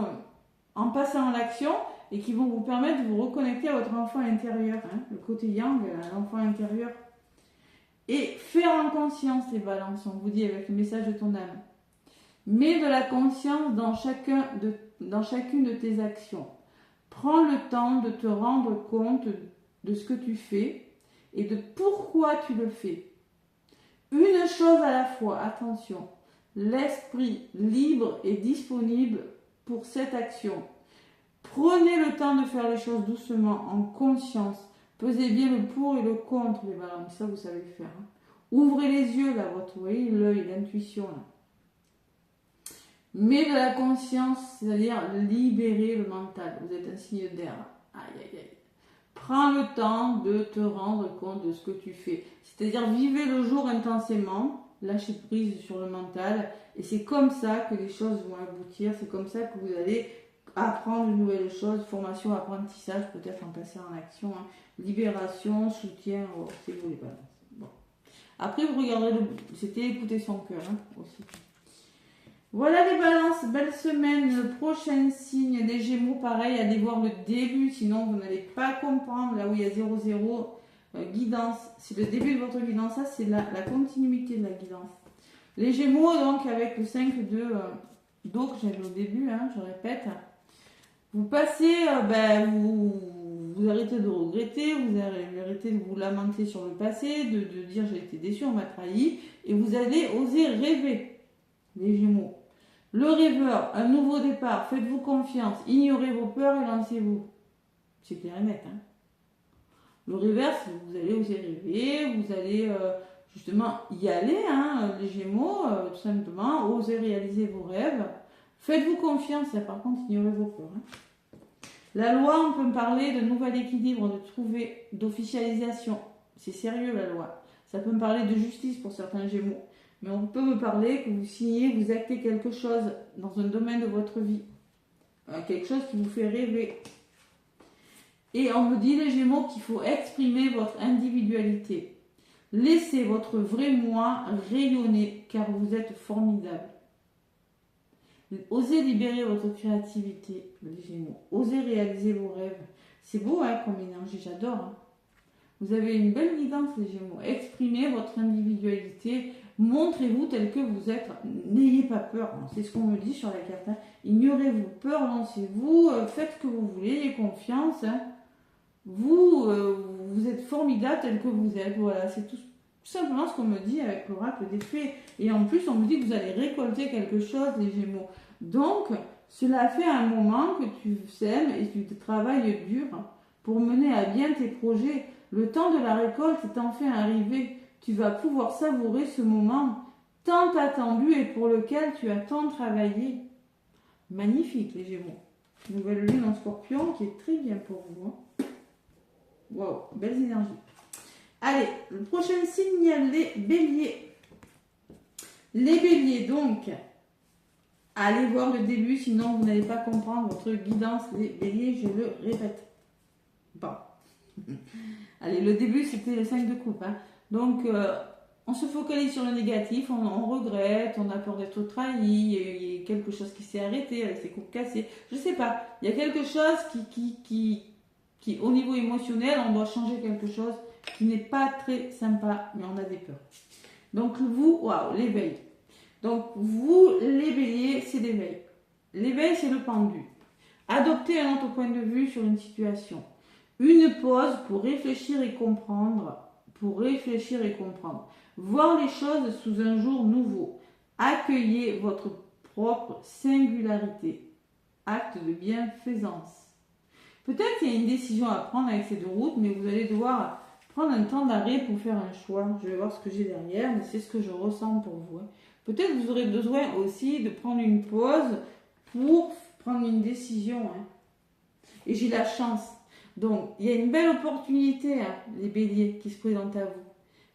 en passant à l'action, et qui vont vous permettre de vous reconnecter à votre enfant intérieur, hein, le côté yang, l'enfant intérieur. Et faire en conscience les balances, on vous dit avec le message de ton âme. Mets de la conscience dans chacune de tes actions. Prends le temps de te rendre compte de ce que tu fais et de pourquoi tu le fais. Une chose à la fois, attention, l'esprit libre et disponible pour cette action. Prenez le temps de faire les choses doucement, en conscience. Pesez bien le pour et le contre, les balances, ça vous savez le faire. Hein. Ouvrez les yeux, là, vous voyez, l'œil, l'intuition, là. Mais de la conscience, c'est-à-dire libérer le mental. Vous êtes un signe d'air. Aïe, aïe, aïe. Prends le temps de te rendre compte de ce que tu fais. C'est-à-dire, vivez le jour intensément, lâchez prise sur le mental. Et c'est comme ça que les choses vont aboutir. C'est comme ça que vous allez apprendre de nouvelles choses. Formation, apprentissage, peut-être en passer en action. Hein. Libération, soutien, oh, c'est vous les balances. Bon. Après, vous regarderez, c'était écouter son cœur hein, aussi. Voilà les balances, belle semaine. Le prochain signe des Gémeaux, pareil, allez voir le début, sinon vous n'allez pas comprendre. Là où il y a 0-0, guidance, c'est le début de votre guidance, ça c'est la continuité de la guidance. Les Gémeaux, donc avec le 5 de d'eau que j'avais au début, hein, je répète, vous passez, vous arrêtez de regretter, vous arrêtez de vous lamenter sur le passé, de dire j'ai été déçu, on m'a trahi, et vous allez oser rêver, les Gémeaux. Le rêveur, un nouveau départ, faites-vous confiance, ignorez vos peurs et lancez-vous. C'est clair et net. Hein. Le rêveur, vous allez oser rêver, vous allez justement y aller, hein, les Gémeaux, tout simplement, oser réaliser vos rêves. Faites-vous confiance, là par contre, ignorez vos peurs. Hein. La loi, on peut me parler de nouvel équilibre, de trouver, d'officialisation. C'est sérieux la loi. Ça peut me parler de justice pour certains Gémeaux. Mais on peut me parler que vous signez, vous actez quelque chose dans un domaine de votre vie. Quelque chose qui vous fait rêver. Et on me dit, les Gémeaux, qu'il faut exprimer votre individualité. Laissez votre vrai moi rayonner, car vous êtes formidable. Osez libérer votre créativité, les Gémeaux. Osez réaliser vos rêves. C'est beau hein, comme énergie, j'adore. Hein. Vous avez une belle guidance, les Gémeaux. Exprimez votre individualité. Montrez-vous tel que vous êtes. N'ayez pas peur. C'est ce qu'on me dit sur la carte. Hein. Ignorez vos peurs, lancez-vous. Faites ce que vous voulez. Ayez confiance. Hein. Vous êtes formidable tel que vous êtes. Voilà, c'est tout simplement ce qu'on me dit avec l'oracle des fées. Et en plus, on me dit que vous allez récolter quelque chose, les Gémeaux. Donc, cela fait un moment que tu sèmes et tu travailles dur pour mener à bien tes projets. Le temps de la récolte est enfin arrivé. Tu vas pouvoir savourer ce moment tant attendu et pour lequel tu as tant travaillé. Magnifique, les Gémeaux. Nouvelle lune en Scorpion qui est très bien pour vous. Waouh, belles énergies. Allez, le prochain signe, il y a les Béliers. Les Béliers, donc, allez voir le début, sinon vous n'allez pas comprendre votre guidance. Les Béliers, je le répète. Bon. Allez, le début, c'était le 5 de coupe. Hein. Donc, on se focalise sur le négatif, on regrette, on a peur d'être trahi, il y a quelque chose qui s'est arrêté avec ses coupes cassées. Je sais pas, il y a quelque chose qui, au niveau émotionnel, on doit changer quelque chose qui n'est pas très sympa, mais on a des peurs. Donc, vous, waouh, l'éveil. Donc, vous, les Béliers, c'est l'éveil. L'éveil, c'est le pendu. Adoptez un autre point de vue sur une situation. Une pause pour réfléchir et comprendre. Voir les choses sous un jour nouveau. Accueillez votre propre singularité. Acte de bienfaisance. Peut-être qu'il y a une décision à prendre avec ces deux routes, mais vous allez devoir prendre un temps d'arrêt pour faire un choix. Je vais voir ce que j'ai derrière, mais c'est ce que je ressens pour vous. Peut-être que vous aurez besoin aussi de prendre une pause pour prendre une décision. Et j'ai la chance. Donc, il y a une belle opportunité, les Béliers, qui se présente à vous.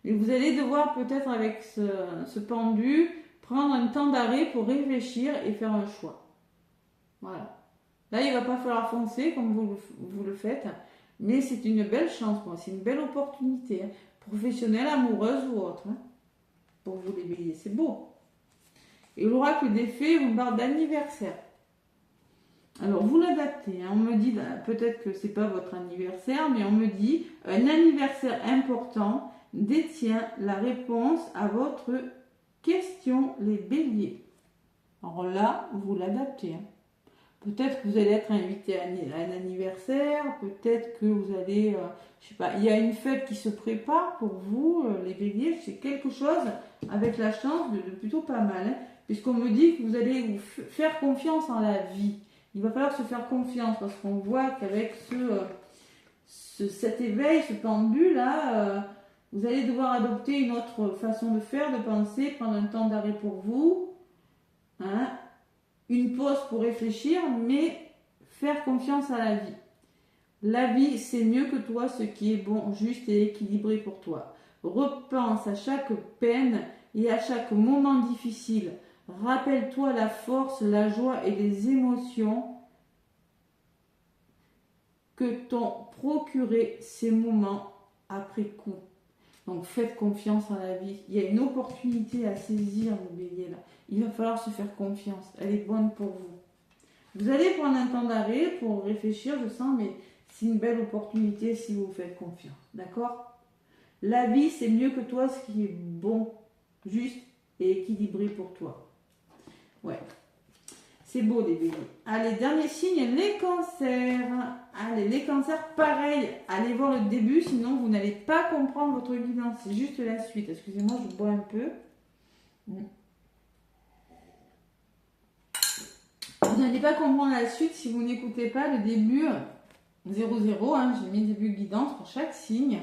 Mais vous allez devoir peut-être avec ce pendu prendre un temps d'arrêt pour réfléchir et faire un choix. Voilà. Là, il ne va pas falloir foncer comme vous le faites, mais c'est une belle chance, c'est une belle opportunité, professionnelle, amoureuse ou autre, pour vous les Béliers. C'est beau. Et l'oracle des fées vous parle d'anniversaire. Alors, vous l'adaptez. On me dit, peut-être que ce n'est pas votre anniversaire, mais on me dit, un anniversaire important détient la réponse à votre question, les Béliers. Alors là, vous l'adaptez. Peut-être que vous allez être invité à un anniversaire, peut-être que vous allez, je sais pas, il y a une fête qui se prépare pour vous, les Béliers, c'est quelque chose avec la chance de plutôt pas mal, puisqu'on me dit que vous allez vous faire confiance en la vie. Il va falloir se faire confiance parce qu'on voit qu'avec cet éveil, ce pendu là, Vous allez devoir adopter une autre façon de faire, de penser, prendre un temps d'arrêt pour vous, hein, une pause pour réfléchir, mais faire confiance à la vie. La vie, c'est mieux que toi ce qui est bon, juste et équilibré pour toi. Repense à chaque peine et à chaque moment difficile. Rappelle-toi la force, la joie et les émotions que t'ont procuré ces moments après coup. Donc faites confiance à la vie. Il y a une opportunité à saisir, mon bélier là. Il va falloir se faire confiance. Elle est bonne pour vous. Vous allez prendre un temps d'arrêt pour réfléchir, je sens, mais c'est une belle opportunité si vous faites confiance. D'accord? La vie, c'est mieux que toi ce qui est bon, juste et équilibré pour toi. Ouais. C'est beau les béliers. Allez, dernier signe, les cancers. Allez, les cancers, pareil. Allez voir le début, sinon vous n'allez pas comprendre votre guidance. C'est juste la suite. Excusez-moi, je bois un peu. Vous n'allez pas comprendre la suite si vous n'écoutez pas le début 0-0. Hein, j'ai mis le début de guidance pour chaque signe.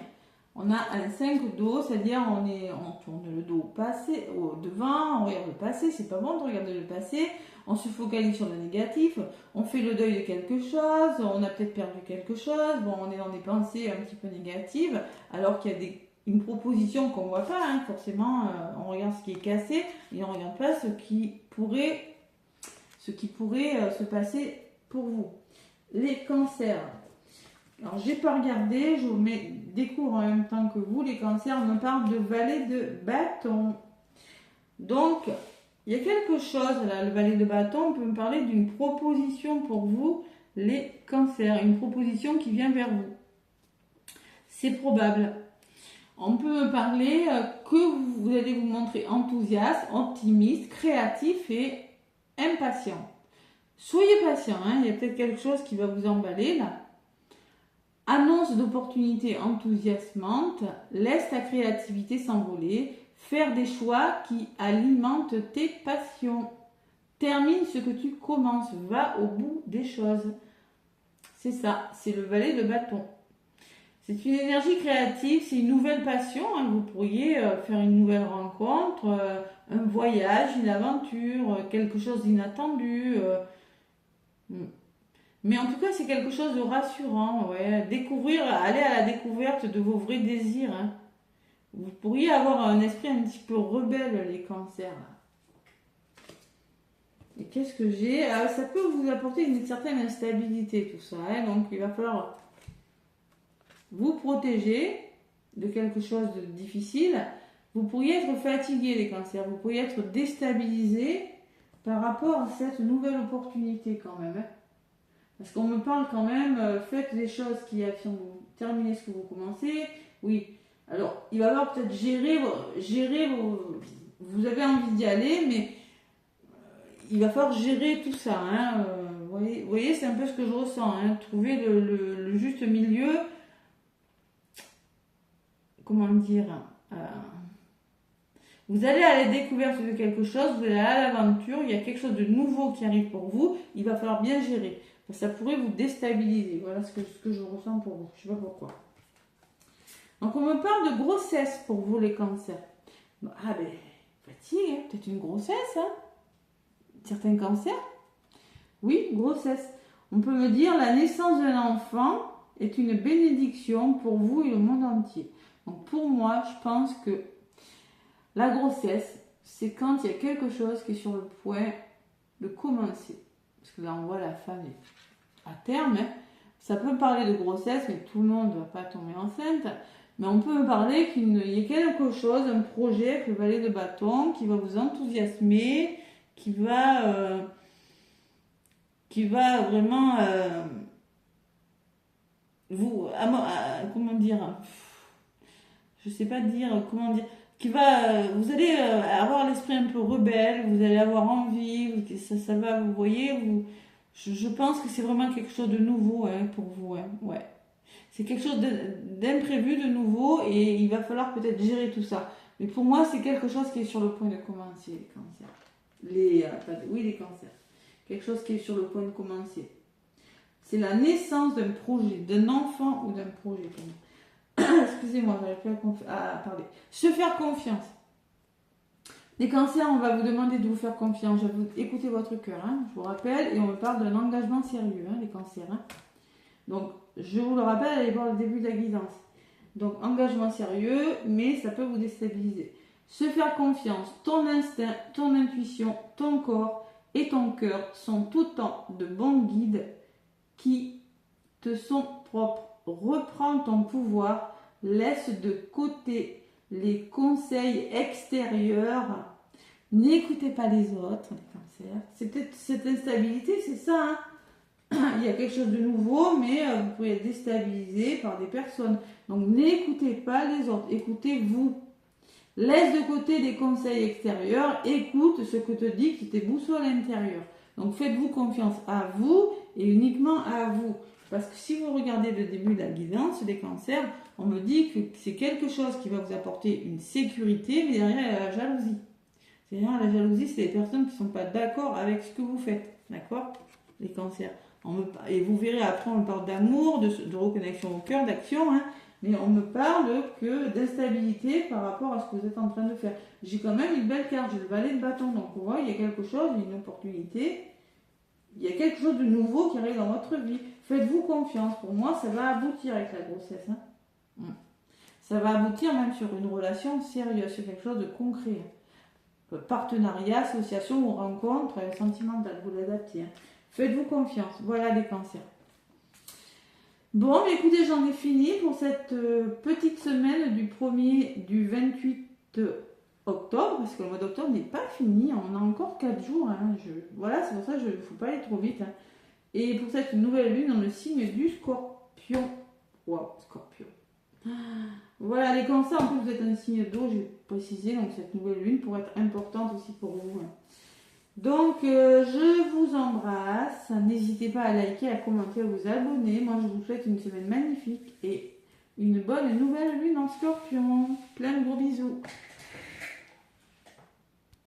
On a un 5 dos, c'est-à-dire on tourne le dos au passé, au devant, on regarde le passé, c'est pas bon de regarder le passé, on se focalise sur le négatif, on fait le deuil de quelque chose, on a peut-être perdu quelque chose, bon, on est dans des pensées un petit peu négatives, alors qu'il y a une proposition qu'on voit pas, hein, forcément, on regarde ce qui est cassé et on regarde pas ce qui pourrait se passer pour vous. Les cancers. Alors, j'ai pas regardé, je vous découvre en même temps que vous. Les cancers me parlent de valet de bâton. Donc, il y a quelque chose là, le valet de bâton peut me parler d'une proposition pour vous, les cancers. Une proposition qui vient vers vous. C'est probable. On peut me parler que vous allez vous montrer enthousiaste, optimiste, créatif et impatient. Soyez patient, hein, il y a peut-être quelque chose qui va vous emballer là. Annonce d'opportunités enthousiasmantes, laisse ta créativité s'envoler, faire des choix qui alimentent tes passions. Termine ce que tu commences, va au bout des choses. C'est ça, c'est le valet de bâton. C'est une énergie créative, c'est une nouvelle passion. Hein. Vous pourriez faire une nouvelle rencontre, un voyage, une aventure, quelque chose d'inattendu. Mais en tout cas, c'est quelque chose de rassurant. Ouais. Découvrir, aller à la découverte de vos vrais désirs. Hein. Vous pourriez avoir un esprit un petit peu rebelle, les cancers. Et qu'est-ce que j'ai? Ça peut vous apporter une certaine instabilité, tout ça. Hein. Donc, il va falloir vous protéger de quelque chose de difficile. Vous pourriez être fatigué, les cancers. Vous pourriez être déstabilisé par rapport à cette nouvelle opportunité quand même. Hein. Parce qu'on me parle quand même, faites les choses qui affirment, terminez ce que vous commencez. Oui, alors il va falloir peut-être gérer vos... Vous avez envie d'y aller, mais il va falloir gérer tout ça. Hein. Vous voyez, c'est un peu ce que je ressens. Hein. Trouver le juste milieu. Comment dire vous allez à la découverte de quelque chose, vous allez à l'aventure, il y a quelque chose de nouveau qui arrive pour vous, il va falloir bien gérer. Ça pourrait vous déstabiliser. Voilà ce que je ressens pour vous. Je ne sais pas pourquoi. Donc, on me parle de grossesse pour vous, les cancers. Ah ben, fatigue, hein. Peut-être une grossesse, hein. Certains cancers. Oui, grossesse. On peut me dire la naissance d'un enfant est une bénédiction pour vous et le monde entier. Donc, pour moi, je pense que la grossesse, c'est quand il y a quelque chose qui est sur le point de commencer. Parce que là, on voit la femme à terme. Hein. Ça peut parler de grossesse, mais tout le monde ne va pas tomber enceinte. Mais on peut me parler qu'il y ait quelque chose, un projet avec le valet de bâton qui va vous enthousiasmer, qui va vraiment vous... comment dire? Je sais pas dire, comment dire... vous allez avoir l'esprit un peu rebelle, vous allez avoir envie, ça va, vous voyez, je pense que c'est vraiment quelque chose de nouveau hein, pour vous. Hein, ouais. C'est quelque chose d'imprévu, de nouveau, et il va falloir peut-être gérer tout ça. Mais pour moi, c'est quelque chose qui est sur le point de commencer, les cancers. Les cancers. Quelque chose qui est sur le point de commencer. C'est la naissance d'un projet, d'un enfant ou d'un projet pour moi. Excusez-moi, j'arrive plus à parler. Se faire confiance. Les cancers, on va vous demander de vous faire confiance. Je vais vous écouter votre cœur, hein, je vous rappelle. Et on me parle d'un engagement sérieux, hein, les cancers. Hein. Donc, je vous le rappelle, allez voir le début de la guidance. Donc, engagement sérieux, mais ça peut vous déstabiliser. Se faire confiance, ton instinct, ton intuition, ton corps et ton cœur sont autant de bons guides qui te sont propres. Reprends ton pouvoir, laisse de côté les conseils extérieurs. N'écoutez pas les autres, les cancers. C'est peut-être cette instabilité, c'est ça. Hein. Il y a quelque chose de nouveau, mais vous pouvez être déstabilisé par des personnes. Donc n'écoutez pas les autres, écoutez-vous. Laisse de côté les conseils extérieurs, écoute ce que te dit tes boussoles intérieures. Donc faites-vous confiance à vous et uniquement à vous. Parce que si vous regardez le début de la guidance des cancers, on me dit que c'est quelque chose qui va vous apporter une sécurité, mais derrière il y a la jalousie. Derrière la jalousie, c'est les personnes qui ne sont pas d'accord avec ce que vous faites. D'accord? Les cancers. Et vous verrez après, on parle d'amour, de reconnexion au cœur, d'action, hein, mais on me parle que d'instabilité par rapport à ce que vous êtes en train de faire. J'ai quand même une belle carte, j'ai le valet de bâton, donc vous voyez, il y a quelque chose, une opportunité, il y a quelque chose de nouveau qui arrive dans votre vie. Faites-vous confiance, pour moi ça va aboutir avec la grossesse. Hein. Ça va aboutir même sur une relation sérieuse, sur quelque chose de concret. Partenariat, association ou rencontre sentimentale, vous l'adaptez. Hein. Faites-vous confiance, voilà les cancers. Bon, écoutez, j'en ai fini pour cette petite semaine du 28 octobre, parce que le mois d'octobre n'est pas fini, on a encore 4 jours. Hein, voilà, c'est pour ça qu'il ne faut pas aller trop vite. Hein. Et pour cette nouvelle lune dans le signe du Scorpion. Waouh, Scorpion. Voilà, les cancers, en plus vous êtes un signe d'eau, j'ai précisé, donc cette nouvelle lune pourrait être importante aussi pour vous. Hein. Donc, je vous embrasse. N'hésitez pas à liker, à commenter, à vous abonner. Moi, je vous souhaite une semaine magnifique et une bonne nouvelle lune en Scorpion. Plein de gros bisous.